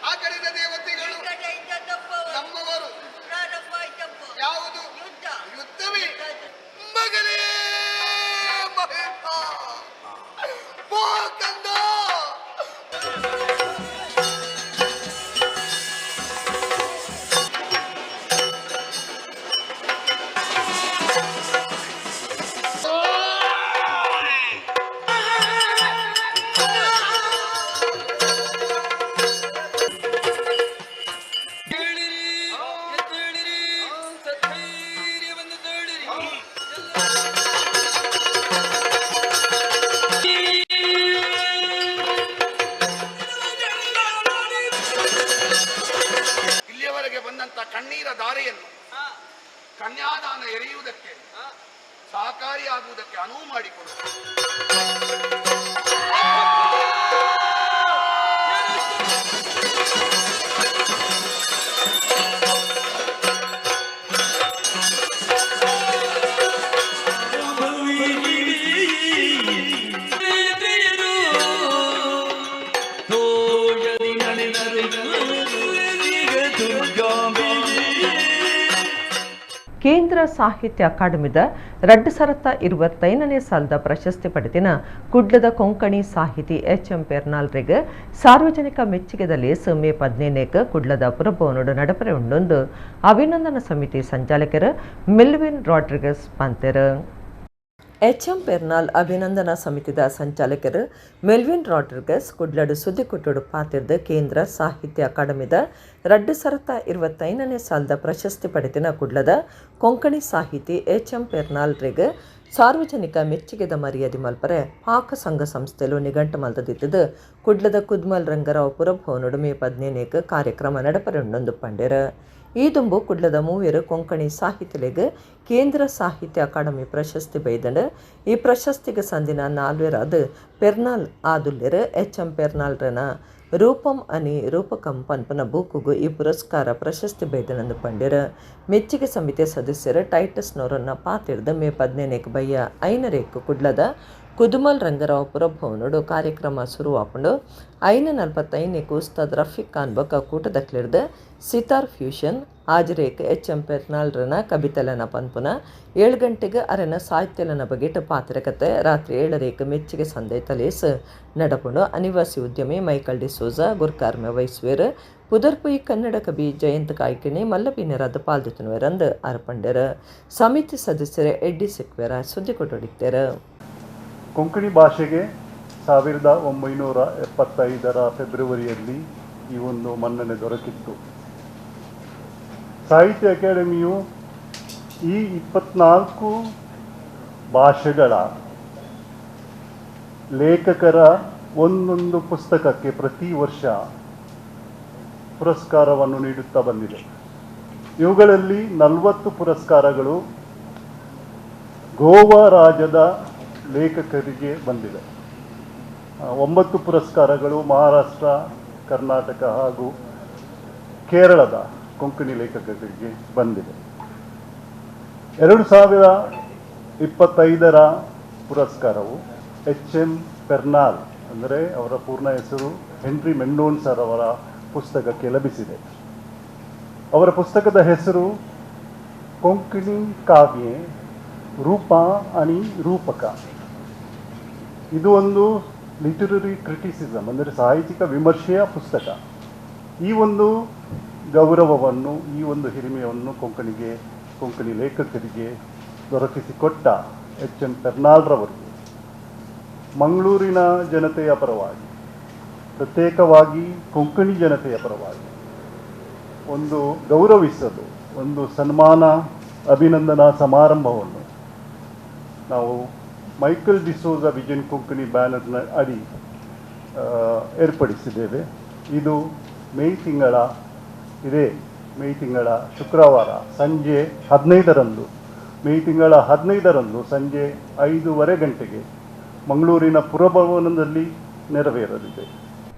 ಆ ಕಡೆದ ದೇವತೆಗಳು ನಮ್ಮವರು. ಯಾವುದು? ಯುದ್ಧವೇ ಮಗನೇ. ಕಣ್ಣೀರ ದಾರಿಯನ್ನು ಕನ್ಯಾದಾನ ಎರೆಯುವುದಕ್ಕೆ ಸಹಕಾರಿಯಾಗುವುದಕ್ಕೆ ಅನುವು ಮಾಡಿಕೊಡು. ಕೇಂದ್ರ ಸಾಹಿತ್ಯ ಅಕಾಡೆಮಿದ 2025ನೇ ಸಾಲದ ಪ್ರಶಸ್ತಿ ಪಡೆದಿನ ಕುಡ್ಲದ ಕೊಂಕಣಿ ಸಾಹಿತಿ ಎಚ್.ಎಂ. ಪೆರ್ನಾಲ್ರಿಗೆ ಸಾರ್ವಜನಿಕ ಮೆಚ್ಚುಗೆದ ಲೇಸು ಮೇ 15ಕ್ಕೆ ಕುಡ್ಲದ ಪುರಭವನೋಡು ನಡಪರೆ ಉಂಡೊಂದು ಅಭಿನಂದನಾ ಸಮಿತಿ ಸಂಚಾಲಕರು ಮೆಲ್ವಿನ್ ರಾಡ್ರಿಗಸ್ ಪಂತೆರ್. ಎಚ್.ಎಂ. ಪೆರ್ನಾಲ್ ಅಭಿನಂದನಾ ಸಮಿತಿದ ಸಂಚಾಲಕರು ಮೆಲ್ವಿನ್ ರಾಡ್ರಿಗಸ್ ಕುಡ್ಲಡು ಸುದ್ದಿಕೊಟ್ಟೋಡು ಪಾತಿರ್ದ ಕೇಂದ್ರ ಸಾಹಿತ್ಯ ಅಕಾಡೆಮಿದ 2025ನೇ ಸಾಲದ ಪ್ರಶಸ್ತಿ ಪಡೆದಿನ ಕುಡ್ಲದ ಕೊಂಕಣಿ ಸಾಹಿತಿ ಎಚ್.ಎಂ. ಪೆರ್ನಾಲ್ರಿಗೆ ಸಾರ್ವಜನಿಕ ಮೆಚ್ಚುಗೆದ ಮರ್ಯಾದೆ ಮಲ್ಪರೆ ಪಾಕ ಸಂಘ ಸಂಸ್ಥೆಲು ನಿಘಂಟು ಮಲ್ತದಿತ್ತದು ಕುಡ್ಲದ ಕುದ್ಮಲ್ ರಂಗರಾವ್ ಪುರಭವನೋಡು ಮೇ 15ಕ್ಕೆ ಕಾರ್ಯಕ್ರಮ ನಡಪರೆ ಉಂಡೊಂದು ಪಂಡೆರ. ಈ ದುಂಬು ಕುಡ್ಲದ ಮೂವರು ಕೊಂಕಣಿ ಸಾಹಿತ್ಯಲೆಗೆ ಕೇಂದ್ರ ಸಾಹಿತ್ಯ ಅಕಾಡೆಮಿ ಪ್ರಶಸ್ತಿ ಬೈದಂಡು ಈ ಪ್ರಶಸ್ತಿಗೆ ಸಂದಿನ ನಾಲ್ವರಾದ ಪೆರ್ನಾಲ್ ಆದುಲ್ಯರು ಎಚ್.ಎಂ. ಪೆರ್ನಾಲ್ರನ ರೂಪಂ ಅನಿ ರೂಪಕಂ ಪನ್ಪನ ಬೂಕುಗು ಈ ಪುರಸ್ಕಾರ ಪ್ರಶಸ್ತಿ ಬೈದನಂದು ಪಂಡಿರ. ಮೆಚ್ಚುಗೆ ಸಮಿತಿ ಸದಸ್ಯರು ಟೈಟಸ್ನವರನ್ನ ಪಾತಿರ್ದ ಮೇ 15ಕ್ಕೆ ಬಯ್ಯ ಐನರೇಕು ಕುಡ್ಲದ ಕುದುಮಲ್ ರಂಗರಾವ್ ಪುರಭವನೋಡು ಕಾರ್ಯಕ್ರಮ ಶುರುವಾಪುಂಡು 5:45ಕ್ಕೆ ಉಸ್ತಾದ್ ರಫೀಕ್ ಖಾನ್ ಬೊಕ್ಕ ಕೂಟದಕ್ಲಿಡ್ದು ಸಿತಾರ್ ಫ್ಯೂಷನ್ ಹಾಜರೇಕ್ ಎಚ್.ಎಂ. ಪೆರ್ನಾಲ್ರನ ಕವಿತಲನ ಪನ್ಪುನ 7 ಗಂಟೆಗೆ ಅರೆನ ಸಾಹಿತ್ಯಲನ ಬಗೆಟ್ ಪಾತ್ರಕತೆ ರಾತ್ರಿ 7ರೇಕ್ ಮೆಚ್ಚುಗೆ ಸಂದೆ ತಲೇಸ್ ನಡಪುಂಡು ಅನಿವಾಸಿ ಉದ್ಯಮಿ ಮೈಕಲ್ ಡಿಸೋಜಾ ಗುರ್ಕಾರ್ಮೆ ವೈಸ್ವೇರ್ ಪುದರ್ಪುಯಿ ಕನ್ನಡ ಕವಿ ಜಯಂತ್ ಕಾಯ್ಕಿಣಿ ಮಲ್ಲಪಿನರಾದ ಪಾಲ್ದಿತುನುವರಂದು ಅರ್ಪಂಡರ. ಸಮಿತಿ ಸದಸ್ಯರ ಎಡ್ಡಿ ಸಿಕ್ವೆರ ಸುದ್ದಿ ಕೊಟ್ಟೊಡಿಕ್ತೇರ. ಕೊಂಕಣಿ ಭಾಷೆಗೆ 1975ರ ಫೆಬ್ರವರಿಯಲ್ಲಿ ಈ ಒಂದು ಮನ್ನಣೆ ದೊರಕಿತ್ತು. ಸಾಹಿತ್ಯ ಅಕಾಡೆಮಿಯು ಈ 24 ಭಾಷೆಗಳ ಲೇಖಕರ ಒಂದೊಂದು ಪುಸ್ತಕಕ್ಕೆ ಪ್ರತಿ ವರ್ಷ ಪುರಸ್ಕಾರವನ್ನು ನೀಡುತ್ತಾ ಬಂದಿದೆ. ಇವುಗಳಲ್ಲಿ 40 ಪುರಸ್ಕಾರಗಳು ಗೋವಾ ರಾಜ್ಯದ ಲೇಖಕರಿಗೆ ಬಂದಿದೆ. 9 ಪುರಸ್ಕಾರಗಳು ಮಹಾರಾಷ್ಟ್ರ, ಕರ್ನಾಟಕ ಹಾಗೂ ಕೇರಳದ ಕೊಂಕಣಿ ಲೇಖಕರಿಗೆ ಬಂದಿದೆ. 2025ರ ಪುರಸ್ಕಾರವು ಎಚ್.ಎಂ. ಪೆರ್ನಾಲ್ ಅಂದರೆ ಅವರ ಪೂರ್ಣ ಹೆಸರು ಹೆನ್ರಿ ಮೆಂಡೋನ್ ಸರ್ ಅವರ ಪುಸ್ತಕಕ್ಕೆ ಲಭಿಸಿದೆ. ಅವರ ಪುಸ್ತಕದ ಹೆಸರು ಕೊಂಕಣಿ ಕಾವ್ಯ ರೂಪ ಅನಿ ರೂಪಕ. ಇದು ಒಂದು ಲಿಟರರಿ ಕ್ರಿಟಿಸಿಸಮ್ ಅಂದರೆ ಸಾಹಿತ್ಯಿಕ ವಿಮರ್ಶೆಯ ಪುಸ್ತಕ. ಈ ಒಂದು ಗೌರವವನ್ನು, ಈ ಒಂದು ಹಿರಿಮೆಯನ್ನು ಕೊಂಕಣಿ ಲೇಖಕರಿಗೆ ದೊರಕಿಸಿಕೊಟ್ಟ ಎಚ್ ಎನ್ ಪೆರ್ನಾಲ್ರವರಿಗೆ ಮಂಗಳೂರಿನ ಜನತೆಯ ಪರವಾಗಿ, ಪ್ರತ್ಯೇಕವಾಗಿ ಕೊಂಕಣಿ ಜನತೆಯ ಪರವಾಗಿ ಒಂದು ಗೌರವಿಸಲು ಒಂದು ಸನ್ಮಾನ ಅಭಿನಂದನಾ ಸಮಾರಂಭವನ್ನು ನಾವು ಮೈಕಲ್ ಡಿಸೋಜ ವಿಜನ್ ಕೊಂಕಣಿ ಬ್ಯಾನರ್ನ ಅಡಿ ಏರ್ಪಡಿಸಿದ್ದೇವೆ. ಇದು ಮೇ ತಿಂಗಳ ಶುಕ್ರವಾರ ಸಂಜೆ 15ರಂದು ಸಂಜೆ 5:15 ಗಂಟೆಗೆ ಮಂಗಳೂರಿನ ಪುರಭವನದಲ್ಲಿ ನೆರವೇರಲಿದೆ.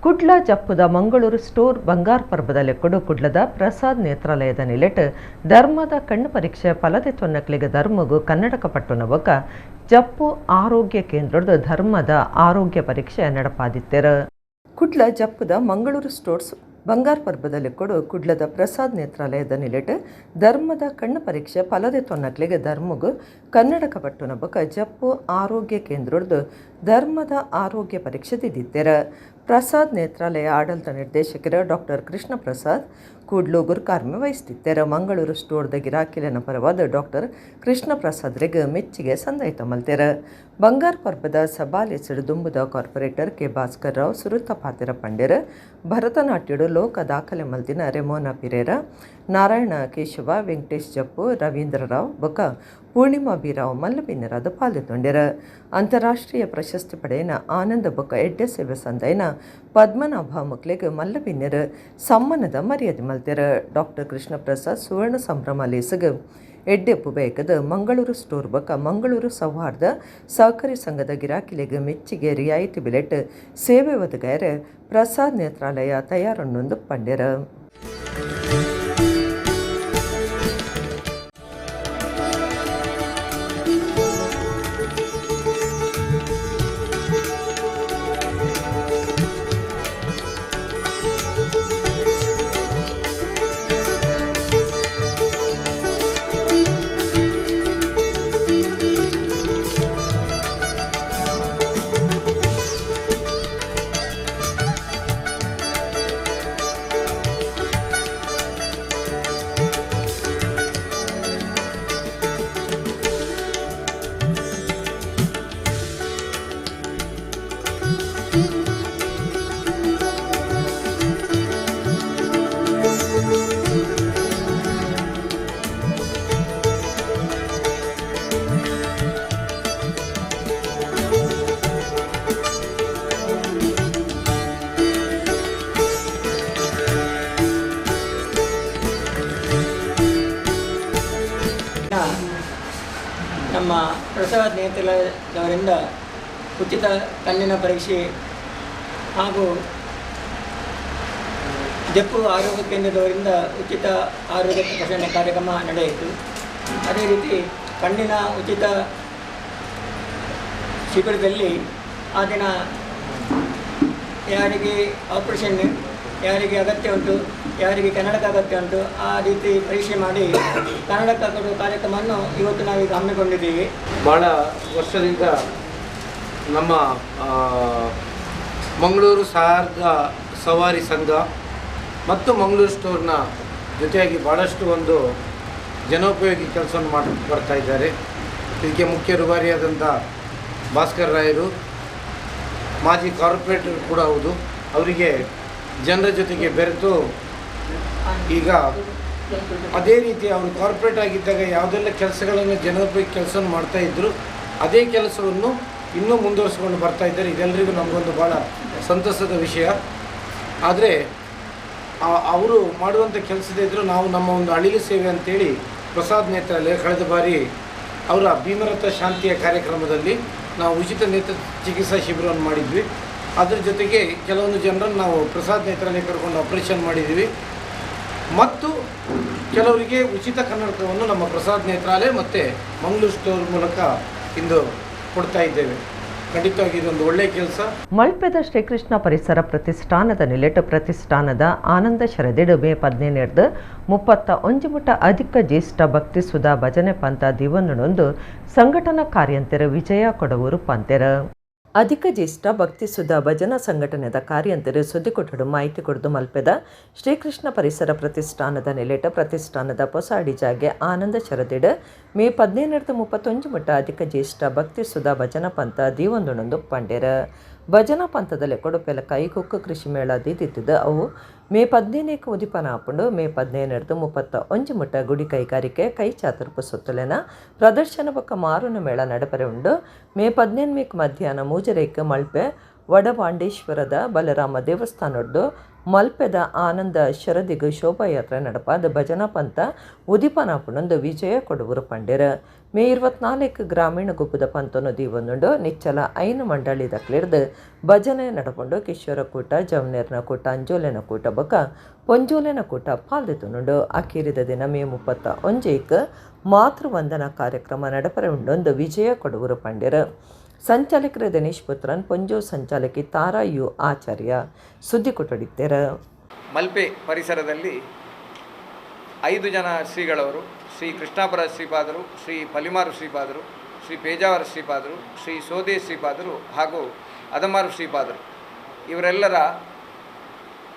ಕುಡ್ಲ ಜಪ್ಪುದ ಮಂಗಳೂರು ಸ್ಟೋರ್ ಬಂಗಾರ ಪರ್ಬದಲ್ಲಿ ಕೊಡು ಕುಡ್ಲದ ಪ್ರಸಾದ್ ನೇತ್ರಾಲಯದ ನಿಲೆಟ್ ಧರ್ಮದ ಕಣ್ಣು ಪರೀಕ್ಷೆ ಫಲದೆ ತೊನ್ನಕ್ಲಿಗೆ ಧರ್ಮಗೂ ಕನ್ನಡಕ ಪಟ್ಟುನ ಬೊಕ ಜಪ್ಪು ಆರೋಗ್ಯ ಕೇಂದ್ರದ ಧರ್ಮದ ಆರೋಗ್ಯ ಪರೀಕ್ಷೆ ನಡಪಾದಿತ್ತೆರ. ಕುಡ್ಲ ಜಪ್ಪುದ ಮಂಗಳೂರು ಸ್ಟೋರ್ಸ್ ಬಂಗಾರ ಪರ್ಬದಲ್ಲಿ ಕೊಡು ಕುಡ್ಲದ ಪ್ರಸಾದ್ ನೇತ್ರಾಲಯದ ನಿಲೆಟ್ ಧರ್ಮದ ಕಣ್ಣು ಪರೀಕ್ಷೆ ಫಲದೆ ತೊನ್ನಕ್ಲಿಗೆ ಧರ್ಮಗೂ ಕನ್ನಡಕ ಪಟ್ಟುನ ಬೊಕ ಜಪ್ಪು ಆರೋಗ್ಯ ಕೇಂದ್ರದ ಧರ್ಮದ ಆರೋಗ್ಯ ಪರೀಕ್ಷೆ ದಿದ್ದಿತ್ತೆರ. ಪ್ರಸಾದ್ ನೇತ್ರಾಲಯ ಆಡಳಿತ ನಿರ್ದೇಶಕರ ಡಾಕ್ಟರ್ ಕೃಷ್ಣ ಪ್ರಸಾದ್ ಕೂಡ್ಲು ಗುರುಕಾರ್ಮೆ ವಹಿಸ್ತಿತ್ತೆರ. ಮಂಗಳೂರು ಸ್ಟೋರ್ದ ಗಿರಾಕಿಲಿನ ಪರವಾದ ಡಾಕ್ಟರ್ ಕೃಷ್ಣ ಪ್ರಸಾದ್ರಿಗೆ ಮೆಚ್ಚುಗೆ ಸಂದಾಯಿತ ಮಲ್ತೆರ. ಬಂಗಾರ ಪರ್ಬದ ಸಭಾಲೆಸಿಡು ದುಂಬುದ ಕಾರ್ಪೊರೇಟರ್ ಕೆ ಭಾಸ್ಕರ್ ರಾವ್ ಸುರುತ ಪಾತಿರ ಪಂಡ್ಯರ ಭರತನಾಟ್ಯಡು ಲೋಕ ದಾಖಲೆ ಮಲ್ತಿನ ರೆಮೋನಾ ಪಿರೇರ, ನಾರಾಯಣ ಕೇಶವ, ವೆಂಕಟೇಶ್ ಜಪ್ಪು, ರವೀಂದ್ರ ರಾವ್ ಬೊಕ ಪೂರ್ಣಿಮಾ ಬೀರಾವ್ ಮಲ್ಲಬಿನ್ನರಾದ ಪಾಲ್ಗೊಂಡ್ಯರ. ಅಂತಾರಾಷ್ಟ್ರೀಯ ಪ್ರಶಸ್ತಿ ಪಡೆಯಿನ ಆನಂದ ಬೊಕ ಎಡ್ಡೆ ಸೇವೆ ಸಂದೈನ ಪದ್ಮನಾಭ ಮುಕ್ಲೆಗೆ ಮಲ್ಲಬಿನ್ನರ ಸಮ್ಮಾನದ ಮರ್ಯಾದೆ ಮಲ್ತೆರ. ಡಾಕ್ಟರ್ ಕೃಷ್ಣ ಪ್ರಸಾದ್ ಸುವರ್ಣ ಸಂಭ್ರಮ ಲೇಸಗ ಎಡ್ಡೆಪ್ಪು ಬೇಕದ ಮಂಗಳೂರು ಸ್ಟೋರ್ ಬೊಕ ಮಂಗಳೂರು ಸೌಹಾರ್ದ ಸಹಕಾರಿ ಸಂಘದ ಗಿರಾಕಿಲೆಗೆ ಮೆಚ್ಚಿಗೆ ರಿಯಾಯಿತಿ ಬೆಲೆಟ್ ಸೇವೆ ಒದಗಾಯರ ಪ್ರಸಾದ್ ನೇತ್ರಾಲಯ ತಯಾರನ್ನೊಂದು ಪಂಡ್ಯರ. ನಮ್ಮ ಪ್ರಸಾದ್ ನೇತ್ರಾಲಯದವರಿಂದ ಉಚಿತ ಕಣ್ಣಿನ ಪರೀಕ್ಷೆ ಹಾಗೂ ಜಪ್ಪು ಆರೋಗ್ಯ ಕೇಂದ್ರದವರಿಂದ ಉಚಿತ ಆರೋಗ್ಯ ತಪಾಸಣೆ ಕಾರ್ಯಕ್ರಮ ನಡೆಯಿತು. ಅದೇ ರೀತಿ ಕಣ್ಣಿನ ಉಚಿತ ಶಿಬಿರದಲ್ಲಿ ಆ ದಿನ ಯಾರಿಗೆ ಆಪರೇಷನ್, ಯಾರಿಗೆ ಅಗತ್ಯ ಉಂಟು, ಯಾರಿಗೆ ಕನ್ನಡಕ ಅಗತ್ಯ ಉಂಟು, ಆ ರೀತಿ ಪರೀಕ್ಷೆ ಮಾಡಿ ಕನ್ನಡಕ ಕೊಡುವ ಕಾರ್ಯಕ್ರಮವನ್ನು ಇವತ್ತು ನಾವೀಗ ಹಮ್ಮಿಕೊಂಡಿದ್ದೀವಿ. ಭಾಳ ವರ್ಷದಿಂದ ನಮ್ಮ ಮಂಗಳೂರು ಸೌಹಾರ್ದ ಸವಾರಿ ಸಂಘ ಮತ್ತು ಮಂಗಳೂರು ಸ್ಟೋರ್ನ ಜೊತೆಯಾಗಿ ಭಾಳಷ್ಟು ಒಂದು ಜನೋಪಯೋಗಿ ಕೆಲಸವನ್ನು ಬರ್ತಾ ಇದ್ದಾರೆ. ಇದಕ್ಕೆ ಮುಖ್ಯ ರೂವಾರಿಯಾದಂಥ ಭಾಸ್ಕರ್ ರಾಯರು ಮಾಜಿ ಕಾರ್ಪೊರೇಟರ್ ಕೂಡ ಹೌದು. ಅವರಿಗೆ ಜನರ ಜೊತೆಗೆ ಬೆರೆತು ಈಗ ಅದೇ ರೀತಿ ಅವರು ಕಾರ್ಪೊರೇಟ್ ಆಗಿದ್ದಾಗ ಯಾವುದೆಲ್ಲ ಕೆಲಸಗಳನ್ನು ಜನೋಪಯೋಗಿ ಕೆಲಸವನ್ನು ಮಾಡ್ತಾಯಿದ್ರು, ಅದೇ ಕೆಲಸವನ್ನು ಇನ್ನೂ ಮುಂದುವರಿಸ್ಕೊಂಡು ಬರ್ತಾ ಇದ್ದಾರೆ. ಇದೆಲ್ಲರಿಗೂ ನಮಗೊಂದು ಭಾಳ ಸಂತಸದ ವಿಷಯ. ಆದರೆ ಅವರು ಮಾಡುವಂಥ ಕೆಲಸದ ಇದ್ದರೂ ನಾವು ನಮ್ಮ ಒಂದು ಅಳಿಲು ಸೇವೆ ಅಂತೇಳಿ ಪ್ರಸಾದ್ ನೇತ್ರಾಲಯ ಕಳೆದ ಬಾರಿ ಅವರ ಭೀಮರಥ ಶಾಂತಿಯ ಕಾರ್ಯಕ್ರಮದಲ್ಲಿ ನಾವು ಉಚಿತ ನೇತ್ರ ಚಿಕಿತ್ಸಾ ಶಿಬಿರವನ್ನು ಮಾಡಿದ್ವಿ. ಅದರ ಜೊತೆಗೆ ಕೆಲವೊಂದು ಜನರನ್ನು ನಾವು ಪ್ರಸಾದ್ ನೇತ್ರಾಲಯ ಕರ್ಕೊಂಡು ಆಪರೇಷನ್ ಮಾಡಿದ್ದೀವಿ ಮತ್ತು ಕೆಲವರಿಗೆ ಉಚಿತ ಕನ್ನಡಕವನ್ನು ನಮ್ಮ ಪ್ರಸಾದ್ ನೇತ್ರಾಲಯ ಮತ್ತು ಮಂಗಳೂರು ಸ್ಟೋರ್ ಮೂಲಕ ಇಂದು ಕೊಡ್ತಾ ಇದ್ದೇವೆ. ಖಂಡಿತವಾಗಿ ಇದೊಂದು ಒಳ್ಳೆಯ ಕೆಲಸ. ಮಲ್ಪೆದ ಶ್ರೀಕೃಷ್ಣ ಪರಿಸರ ಪ್ರತಿಷ್ಠಾನದ ನಿಲೆಟ್ ಪ್ರತಿಷ್ಠಾನದ ಆನಂದ ಶರದಿಡು ಮೇ 17 31 ಮುಟ ಅಧಿಕ ಜ್ಯೇಷ್ಠ ಭಕ್ತಿ ಸುಧಾ ಭಜನೆ ಪಂಥ ದಿವನ್ನೊಂದು ಸಂಘಟನಾ ಕಾರ್ಯಂತರ ವಿಜಯ ಕೊಡವೂರು ಪಂತೆರ. ಅಧಿಕ ಜ್ಯೇಷ್ಠ ಭಕ್ತಿ ಸುಧಾ ಭಜನಾ ಸಂಘಟನೆದ ಕಾರ್ಯಂತರು ಸುದ್ದಿ ಕೊಟ್ಟಡು ಮಾಹಿತಿ ಕೊಡದು ಮಲ್ಪೆದ ಶ್ರೀಕೃಷ್ಣ ಪರಿಸರ ಪ್ರತಿಷ್ಠಾನದ ನೆಲೆಟ ಪ್ರತಿಷ್ಠಾನದ ಹೊಸ ಅಡಿಜಾಗೆ ಆನಂದ ಶರದಿಡ್ ಮೇ 17-31 ಮುಟ್ಟ ಅಧಿಕ ಜ್ಯೇಷ್ಠ ಭಕ್ತಿ ಸುಧಾ ಭಜನಾ ಪಂಥ ದೀವೊಂದೊಂದು ಪಂಡೇರ ಭಜನಾ ಪಂಥದಲ್ಲಿ ಕೊಡುಪೆಲ ಕೈಕೊಕ್ಕು ಕೃಷಿ ಮೇಳ ದಿದ್ದಿದ್ದು ಅವು ಮೇ 15 ಉದಿಪನ ಹಾಕೊಂಡು ಮೇ 17-31 ಮುಟ್ಟ ಗುಡಿ ಕೈಗಾರಿಕೆ ಕೈ ಚಾತುರ್ಪು ಸುತ್ತಲಿನ ಪ್ರದರ್ಶನ ಪಕ್ಕ ಮಾರುನ ಮೇಳ ನಡಪರೆ ಉಂಡು ಮೇ 15 ಮಧ್ಯಾಹ್ನ ಮೂಜರೇಕ್ ಮಲ್ಪೆ ವಡವಾಂಡೇಶ್ವರದ ಬಲರಾಮ ದೇವಸ್ಥಾನದ್ದು ಮಲ್ಪೆದ ಆನಂದ ಶರದಿಗು ಶೋಭಾಯಾತ್ರೆ ನಡಪಾದ ಭಜನಾ ಪಂಥ ಉದಿಪನಾಪುಣಂದು ವಿಜಯ ಕೊಡುವರು ಪಂಡೇರ ಮೇ 24 ಗ್ರಾಮೀಣ ಗುಪ್ಪದ ಪಂತನು ದೀವೊಂದುಂಡು ನಿಚ್ಚಲ ಐನು ಮಂಡಳಿ ದಕ್ಲಿಡ್ದು ಭಜನೆ ನಡಕೊಂಡು ಕಿಶೋರ ಕೂಟ ಜವನೇರ್ನ ಕೂಟ ಅಂಜೋಲೆನ ಕೂಟ ಬೊಕ ಪೊಂಜೋಲೆನ ಕೂಟ ಪಾಲ್ದಿತುನುಂಡು ಅಖೀರಿದ ದಿನ ಮೇ 31 ಮಾತೃವಂದನಾ ಕಾರ್ಯಕ್ರಮ ನಡಪರೆ ಉಂಡೊಂದು ವಿಜಯ ಕೊಡುವರು ಪಂಡೇರ ಸಂಚಾಲಕರು ದಿನೇಶ್ ಪುತ್ರನ್ ಪೊಂಜೋ ಸಂಚಾಲಕಿ ತಾರಾ ಯು ಆಚಾರ್ಯ ಸುದ್ದಿ ಕೊಟ್ಟಡಿದ್ದೇರ. ಮಲ್ಪೆ ಪರಿಸರದಲ್ಲಿ 5 ಜನ ಶ್ರೀಗಳವರು, ಶ್ರೀ ಕೃಷ್ಣಾಪುರ ಶ್ರೀಪಾದರು, ಶ್ರೀ ಪಲಿಮಾರು ಶ್ರೀಪಾದರು, ಶ್ರೀ ಪೇಜಾವರ ಶ್ರೀಪಾದರು, ಶ್ರೀ ಸೋದೆ ಶ್ರೀಪಾದರು ಹಾಗೂ ಅದಮಾರು ಶ್ರೀಪಾದರು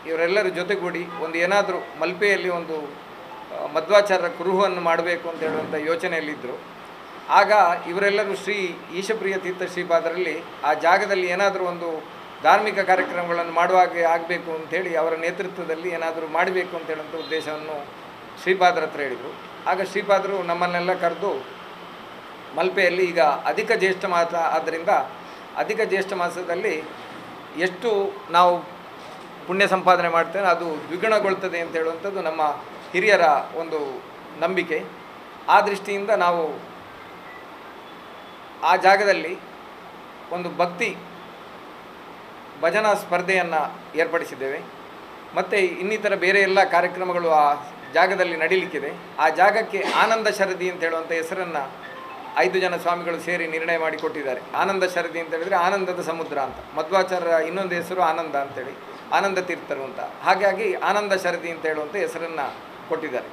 ಇವರೆಲ್ಲರ ಜೊತೆಗೂಡಿ ಒಂದು ಏನಾದರೂ ಮಲ್ಪೆಯಲ್ಲಿ ಒಂದು ಮಧ್ವಾಚಾರ್ಯ ಕುರುಹುವನ್ನು ಮಾಡಬೇಕು ಅಂತ ಹೇಳುವಂಥ ಯೋಚನೆಯಲ್ಲಿದ್ದರು. ಆಗ ಇವರೆಲ್ಲರೂ ಶ್ರೀ ಈಶಪ್ರಿಯ ತೀರ್ಥ ಶ್ರೀಪಾದರಲ್ಲಿ ಆ ಜಾಗದಲ್ಲಿ ಏನಾದರೂ ಒಂದು ಧಾರ್ಮಿಕ ಕಾರ್ಯಕ್ರಮಗಳನ್ನು ಮಾಡುವಾಗೆ ಆಗಬೇಕು ಅಂಥೇಳಿ ಅವರ ನೇತೃತ್ವದಲ್ಲಿ ಏನಾದರೂ ಮಾಡಬೇಕು ಅಂತ ಹೇಳುವಂಥ ಉದ್ದೇಶವನ್ನು ಶ್ರೀಪಾದರ ಹತ್ರ ಹೇಳಿದರು. ಆಗ ಶ್ರೀಪಾದರು ನಮ್ಮನ್ನೆಲ್ಲ ಕರೆದು ಮಲ್ಪೆಯಲ್ಲಿ ಈಗ ಅಧಿಕ ಜ್ಯೇಷ್ಠ ಮಾಸ ಆದ್ದರಿಂದ ಅಧಿಕ ಜ್ಯೇಷ್ಠ ಮಾಸದಲ್ಲಿ ಎಷ್ಟು ನಾವು ಪುಣ್ಯ ಸಂಪಾದನೆ ಮಾಡ್ತೇವೆ ಅದು ದ್ವಿಗುಣಗೊಳ್ತದೆ ಅಂತ ಹೇಳುವಂಥದ್ದು ನಮ್ಮ ಹಿರಿಯರ ಒಂದು ನಂಬಿಕೆ. ಆ ದೃಷ್ಟಿಯಿಂದ ನಾವು ಆ ಜಾಗದಲ್ಲಿ ಒಂದು ಭಕ್ತಿ ಭಜನಾ ಸ್ಪರ್ಧೆಯನ್ನು ಏರ್ಪಡಿಸಿದ್ದೇವೆ. ಮತ್ತು ಇನ್ನಿತರ ಬೇರೆ ಎಲ್ಲ ಕಾರ್ಯಕ್ರಮಗಳು ಆ ಜಾಗದಲ್ಲಿ ನಡೀಲಿಕ್ಕಿದೆ. ಆ ಜಾಗಕ್ಕೆ ಆನಂದ ಶರದಿ ಅಂತ ಹೇಳುವಂಥ ಹೆಸರನ್ನು 5 ಜನ ಸ್ವಾಮಿಗಳು ಸೇರಿ ನಿರ್ಣಯ ಮಾಡಿಕೊಟ್ಟಿದ್ದಾರೆ. ಆನಂದ ಶರದಿ ಅಂತ ಹೇಳಿದರೆ ಆನಂದದ ಸಮುದ್ರ ಅಂತ, ಮಧ್ವಾಚಾರ್ಯ ಇನ್ನೊಂದು ಹೆಸರು ಆನಂದ ಅಂತೇಳಿ ಆನಂದ ತೀರ್ಥರು ಅಂತ, ಹಾಗಾಗಿ ಆನಂದ ಶರದಿ ಅಂತ ಹೇಳುವಂಥ ಹೆಸರನ್ನು ಕೊಟ್ಟಿದ್ದಾರೆ.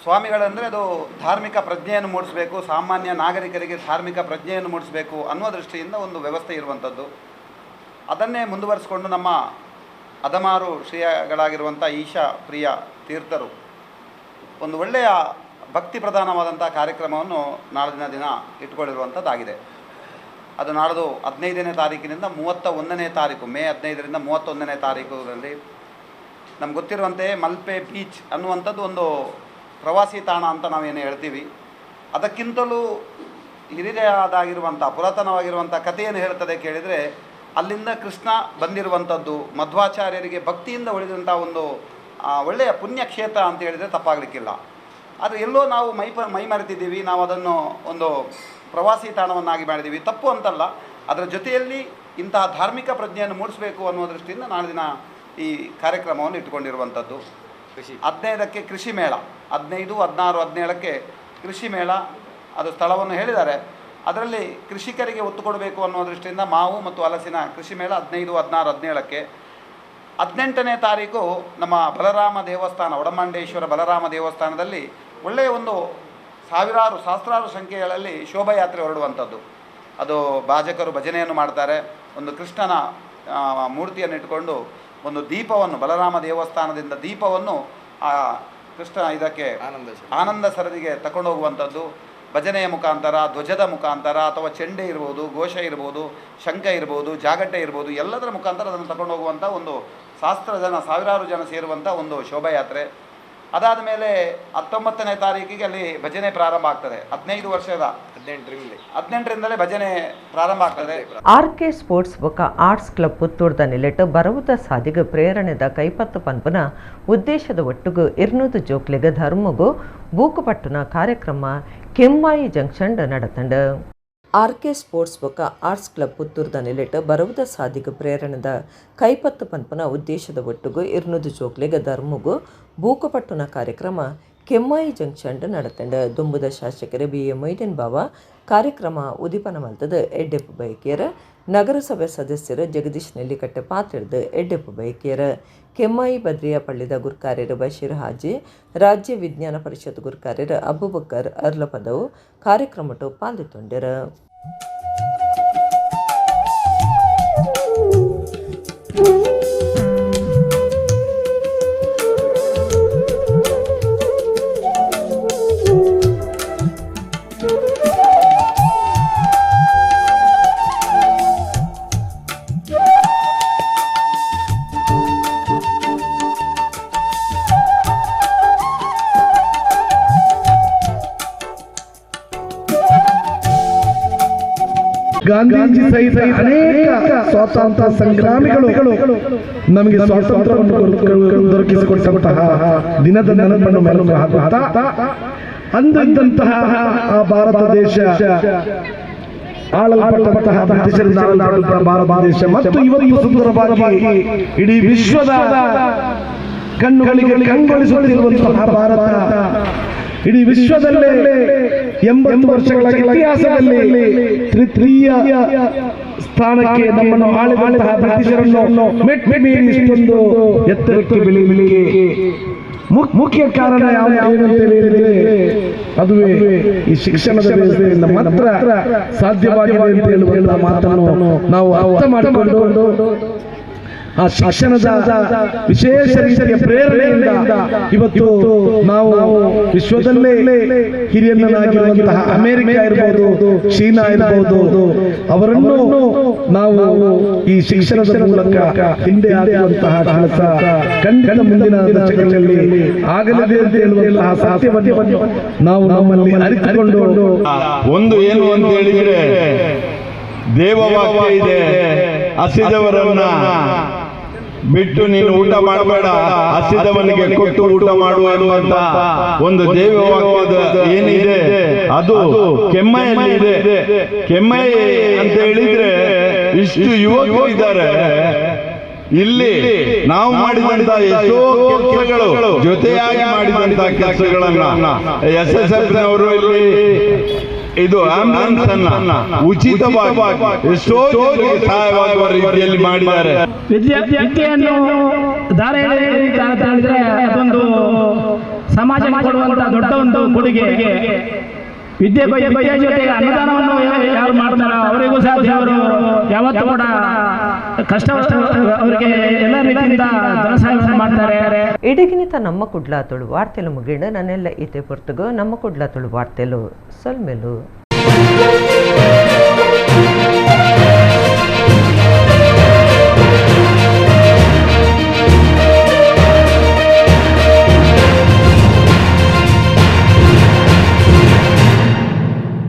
ಸ್ವಾಮಿಗಳಂದರೆ ಅದು ಧಾರ್ಮಿಕ ಪ್ರಜ್ಞೆಯನ್ನು ಮೂಡಿಸಬೇಕು, ಸಾಮಾನ್ಯ ನಾಗರಿಕರಿಗೆ ಧಾರ್ಮಿಕ ಪ್ರಜ್ಞೆಯನ್ನು ಮೂಡಿಸಬೇಕು ಅನ್ನೋ ದೃಷ್ಟಿಯಿಂದ ಒಂದು ವ್ಯವಸ್ಥೆ ಇರುವಂಥದ್ದು. ಅದನ್ನೇ ಮುಂದುವರಿಸಿಕೊಂಡು ನಮ್ಮ ಅದಮಾರು ಶ್ರೀಗಳಾಗಿರುವಂಥ ಈಶಾ ಪ್ರಿಯ ತೀರ್ಥರು ಒಂದು ಒಳ್ಳೆಯ ಭಕ್ತಿ ಪ್ರಧಾನವಾದಂಥ ಕಾರ್ಯಕ್ರಮವನ್ನು ನಾಳಿನ ದಿನ ಇಟ್ಕೊಂಡಿರುವಂಥದ್ದಾಗಿದೆ. ಅದು ನಾಳ್ದು 15ನೇ ತಾರೀಕಿನಿಂದ 31ನೇ ತಾರೀಕು, ಮೇ 15ರಿಂದ 31ನೇ ತಾರೀಕುಗಳಲ್ಲಿ ನಮ್ಗೆ ಗೊತ್ತಿರುವಂತೆ ಮಲ್ಪೆ ಬೀಚ್ ಅನ್ನುವಂಥದ್ದು ಒಂದು ಪ್ರವಾಸಿ ತಾಣ ಅಂತ ನಾವೇನು ಹೇಳ್ತೀವಿ. ಅದಕ್ಕಿಂತಲೂ ಹಿರಿಯದಾಗಿರುವಂಥ ಪುರಾತನವಾಗಿರುವಂಥ ಕಥೆಯನ್ನು ಹೇಳ್ತದೆ ಕೇಳಿದರೆ, ಅಲ್ಲಿಂದ ಕೃಷ್ಣ ಬಂದಿರುವಂಥದ್ದು ಮಧ್ವಾಚಾರ್ಯರಿಗೆ ಭಕ್ತಿಯಿಂದ ಉಳಿದಂಥ ಒಂದು ಒಳ್ಳೆಯ ಪುಣ್ಯಕ್ಷೇತ್ರ ಅಂತ ಹೇಳಿದರೆ ತಪ್ಪಾಗಲಿಕ್ಕಿಲ್ಲ. ಆದರೆ ಎಲ್ಲೋ ನಾವು ಮೈ ಮರೆತಿದ್ದೀವಿ, ನಾವು ಅದನ್ನು ಒಂದು ಪ್ರವಾಸಿ ತಾಣವನ್ನಾಗಿ ಮಾಡಿದ್ದೀವಿ. ತಪ್ಪು ಅಂತಲ್ಲ, ಅದರ ಜೊತೆಯಲ್ಲಿ ಇಂತಹ ಧಾರ್ಮಿಕ ಪ್ರಜ್ಞೆಯನ್ನು ಮೂಡಿಸಬೇಕು ಅನ್ನೋ ದೃಷ್ಟಿಯಿಂದ ನಾಳೆ ದಿನ ಈ ಕಾರ್ಯಕ್ರಮವನ್ನು ಇಟ್ಟುಕೊಂಡಿರುವಂಥದ್ದು. 15ಕ್ಕೆ ಕೃಷಿ ಮೇಳ, 15, 16, 17ಕ್ಕೆ ಕೃಷಿ ಮೇಳ, ಅದು ಸ್ಥಳವನ್ನು ಹೇಳಿದ್ದಾರೆ. ಅದರಲ್ಲಿ ಕೃಷಿಕರಿಗೆ ಒತ್ತು ಕೊಡಬೇಕು ಅನ್ನೋ ದೃಷ್ಟಿಯಿಂದ ಮಾವು ಮತ್ತು ಹಲಸಿನ ಕೃಷಿ ಮೇಳ 15, 16, 17ಕ್ಕೆ. 18ನೇ ತಾರೀಕು ನಮ್ಮ ಬಲರಾಮ ದೇವಸ್ಥಾನ, ವಡಮಾಂಡೇಶ್ವರ ಬಲರಾಮ ದೇವಸ್ಥಾನದಲ್ಲಿ ಒಳ್ಳೆಯ ಒಂದು ಸಹಸ್ರಾರು ಸಂಖ್ಯೆಗಳಲ್ಲಿ ಶೋಭಾಯಾತ್ರೆ ಹೊರಡುವಂಥದ್ದು. ಅದು ಭಾಜಕರು ಭಜನೆಯನ್ನು ಮಾಡ್ತಾರೆ. ಒಂದು ಕೃಷ್ಣನ ಮೂರ್ತಿಯನ್ನು ಇಟ್ಟುಕೊಂಡು ಒಂದು ದೀಪವನ್ನು, ಬಲರಾಮ ದೇವಸ್ಥಾನದಿಂದ ದೀಪವನ್ನು ಆ ಕೃಷ್ಣ ಇದಕ್ಕೆ ಆನಂದ ಸರದಿಗೆ ತಗೊಂಡು ಹೋಗುವಂಥದ್ದು. ಭಜನೆಯ ಮುಖಾಂತರ, ಧ್ವಜದ ಮುಖಾಂತರ, ಅಥವಾ ಚೆಂಡೆ ಇರ್ಬೋದು, ಘೋಷ ಇರ್ಬೋದು, ಶಂಖ ಇರ್ಬೋದು, ಜಾಗಟೆ ಇರ್ಬೋದು, ಎಲ್ಲದರ ಮುಖಾಂತರ ಅದನ್ನು ತಗೊಂಡು ಹೋಗುವಂಥ ಒಂದು ಸಾವಿರಾರು ಜನ ಸೇರುವಂಥ ಒಂದು ಶೋಭಾಯಾತ್ರೆ. ಅದಾದ ಮೇಲೆ 19ನೇ ತಾರೀಕಿಗೆ ಅಲ್ಲಿ ಭಜನೆ ಪ್ರಾರಂಭ ಆಗ್ತದೆ. 15 ವರ್ಷದ 18ರಿಂದಲೇ ಭಜನೆ ಪ್ರಾರಂಭ ಆಗ್ತದೆ. ಆರ್ಕೆ ಸ್ಪೋರ್ಟ್ಸ್ ಬೊಕ ಆರ್ಟ್ಸ್ ಕ್ಲಬ್ ಪುತ್ತೂರ್ದ ನಿಲೆಟ್ ಬರವುದ ಸಾಧಿಗ ಪ್ರೇರಣೆದ ಕೈಪತ್ತು ಪನ್ಪುನ ಉದ್ದೇಶದ ಒಟ್ಟುಗು 200 ಜೋಕ್ಲೆಗ ಧರ್ಮಗು ಬೂಕುಪಟ್ಟುನ ಕಾರ್ಯಕ್ರಮ ಕೆಮ್ಮಾಯಿ ಜಂಕ್ಷನ್ ನಡತಂಡ. ಆರ್ಕೆ ಸ್ಪೋರ್ಟ್ಸ್ ಬೊಕ ಆರ್ಟ್ಸ್ ಕ್ಲಬ್ ಪುತ್ತೂರ್ದ ನಿಲೆಟ್ ಬರವುದ ಸಾಧಿಗ ಪ್ರೇರಣೆದ ಕೈಪತ್ತು ಪನ್ಪುನ ಉದ್ದೇಶದ ಒಟ್ಟುಗು 200 ಜೋಕ್ಲೆಗ ಧರ್ಮಗು ಬೂಕುಪಟ್ಟುನ ಕಾರ್ಯಕ್ರಮ ಕೆಮ್ಮಾಯಿ ಜಂಕ್ಷನ್ ನಡತಂಡ. ದುಂಬುದ ಶಾಸಕರು BA ಮೊಯ್ದೀನ್ ಬಾವ ಕಾರ್ಯಕ್ರಮ ಉದಿಪನ ಮಲ್ತದ ಎಡ್ಡೆಪ್ಪು ಬೈಕೇರ, ನಗರಸಭೆ ಸದಸ್ಯರು ಜಗದೀಶ್ ನೆಲ್ಲಿಕಟ್ಟೆ ಪಾತ್ರಿಡ್ದು ಎಡ್ಡೆಪ್ಪು ಬೈಕೇರ, ಕೆಮ್ಮಾಯಿ ಬದ್ರಿಯಾ ಪಳ್ಳಿದ ಗುರ್ಕಾರ್ಯರು ಬಶೀರ್ ಹಾಜಿ, ರಾಜ್ಯ ವಿಜ್ಞಾನ ಪರಿಷತ್ ಗುರ್ಕಾರ್ಯರು ಅಬುಬಕರ್ ಅರ್ಲಪದವು ಕಾರ್ಯಕ್ರಮಟು ಪಾಲ್ದೊಂಡಿರ. ಗಾಂಧೀಜಿ ಸಹಿತ ಅನೇಕ ಸ್ವಾತಂತ್ರ್ಯ ಸಂಗ್ರಾಮಿಗಳು ನಮಗೆ ಸ್ವಾತಂತ್ರ್ಯವನ್ನು ದೊರಕಿಸಿಕೊಟ್ಟಂತಹ ದಿನದ ನೆನಪನ್ನು ಮೆಲುಕು ಹಾಕುತ್ತಾ ಅಂದಂತಹ ಆ ಭಾರತ ದೇಶ ಆಳಲ್ಪಟ್ಟಂತಹ ಬ್ರಿಟಿಷರಿಂದ ಆಳಲ್ಪಟ್ಟ ಭಾರತ ದೇಶ ಮತ್ತು ಇವತ್ತು ಸುಂದರವಾಗಿ ಇಡೀ ವಿಶ್ವದ ಕಣ್ಣುಗಳಿಗೆ ಕಂಗೊಳಿಸುತ್ತಿರುವಂತಹ ಭಾರತ ಇಡೀ ವಿಶ್ವದಲ್ಲೇ 80 ವರ್ಷಗಳ ಇತಿಹಾಸದಲ್ಲಿ ತೃತೀಯ ಸ್ಥಾನಕ್ಕೆ ನಮ್ಮನ್ನು ಆಳಿದಂತಹ ಬ್ರಿಟಿಷರನ್ನು ಮೆಟ್ಟಿ ಇಷ್ಟೊಂದು ಎತ್ತರಕ್ಕೆ ಬೆಳೆಯಲಿಕ್ಕೆ ಮುಖ್ಯ ಕಾರಣ ಏನಂತ ಹೇಳಿದರೆ ಅದುವೇ ಈ ಶಿಕ್ಷಣದ ವ್ಯವಸ್ಥೆಯಿಂದ ಮಾತ್ರ ಸಾಧ್ಯವಾಗಿದೆ ಅಂತ ಹೇಳುವಂತಹ ಮಾತನ್ನು ನಾವು ಅರ್ಥ ಮಾಡಿಕೊಂಡು ಆ ಶಿಕ್ಷಣದ ವಿಶೇಷ ರೀತಿಯ ಪ್ರೇರಣೆಯಿಂದ ಇವತ್ತು ನಾವು ವಿಶ್ವದಲ್ಲೇ ಹಿರಿಯನ್ನಾಗಿರುವಂತಹ ಅಮೆರಿಕ ಇರಬಹುದು, ಚೀನಾ ಇರಬಹುದು, ಅವರನ್ನು ನಾವು ಈ ಶಿಕ್ಷಣದ ಮೂಲಕ ಹಿಂದೆ ಹಾಕುವಂತಹ ಕೆಲಸ ಖಂಡಿತ ಮುಂದಿನ ದಶಕಗಳಲ್ಲಿ ಆಗಲಿದೆ ಅಂತ ಹೇಳುವಂತಹ ಸತ್ಯವನ್ನು ನಾವು ನಮ್ಮಲ್ಲಿ ಅರಿತುಕೊಂಡು ಒಂದು ಏನು ಅಂತ ಹೇಳಿದ್ರೆ ದೇವವಾಕ್ಯ ಇದೆ, ಹಸಿದವರನ್ನ ಬಿಟ್ಟು ನೀನು ಊಟ ಮಾಡಬೇಡ, ಹಸಿದವನಿಗೆ ಕೊಟ್ಟು ಊಟ ಮಾಡುವ ಎನ್ನುವಂತ ಒಂದು ದೇವವಾಕ್ಯದ ಏನಿದೆ ಅದು ಕೆಮ್ಮೈಯಲ್ಲಿ ಇದೆ. ಕೆಮ್ಮೈ ಅಂತ ಹೇಳಿದ್ರೆ ಇಷ್ಟು ಯುವಕರು ಇದ್ದಾರೆ. ಇಲ್ಲಿ ನಾವು ಮಾಡಿದಂತ ಎಷ್ಟೋ ಕೆಲಸಗಳು ಜೊತೆಯಾಗಿ ಮಾಡಿದಂತ ಕೆಲಸಗಳನ್ನ SSF ನವರು ಇಲ್ಲಿ ಇದು ಆಂಬುಲೆನ್ಸ್ ಅನ್ನ ಉಚಿತವಾಗಿ ಎಷ್ಟೋ ಜನರಿಗೆ ಸಹಾಯವಾಗುವ ರೀತಿಯಲ್ಲಿ ಮಾಡಿದ್ದಾರೆ. ವಿದ್ಯೆಯನ್ನು ದಾರ ಹೇಳಿದ್ರೆ ಅದೊಂದು ಸಮಾಜಕ್ಕೆ ಕೊಡುವಂತ ದೊಡ್ಡ ಒಂದು ಕೊಡುಗೆ. ವಿದ್ಯೆ ಜೊತೆಗೆ ಅನ್ನದಾನವನ್ನು ಯಾರು ಮಾಡ್ತಾರೋ ಅವರಿಗೂ ಸಹ ದೇವರು ಯಾವತ್ತೂ ಕೂಡ ಕಷ್ಟ ಅವರಿಗೆ ಎಲ್ಲ ರೀತಿಯಿಂದ ಧನಸಹಾಯ ಮಾಡ್ತಾರೆ. ಇಡಗಿನಿತ ನಮ್ಮ ಕುಡ್ಲ ತುಳು ವಾರ್ತೆಲು ಮುಗಿಂಡು ನನ್ನೆಲ್ಲ ಈತೆ ಪೊರ್ತುಗು ನಮ್ಮ ಕುಡ್ಲ ತುಳು ವಾರ್ತೆಲು ಸೊಲ್ಮೆಲು.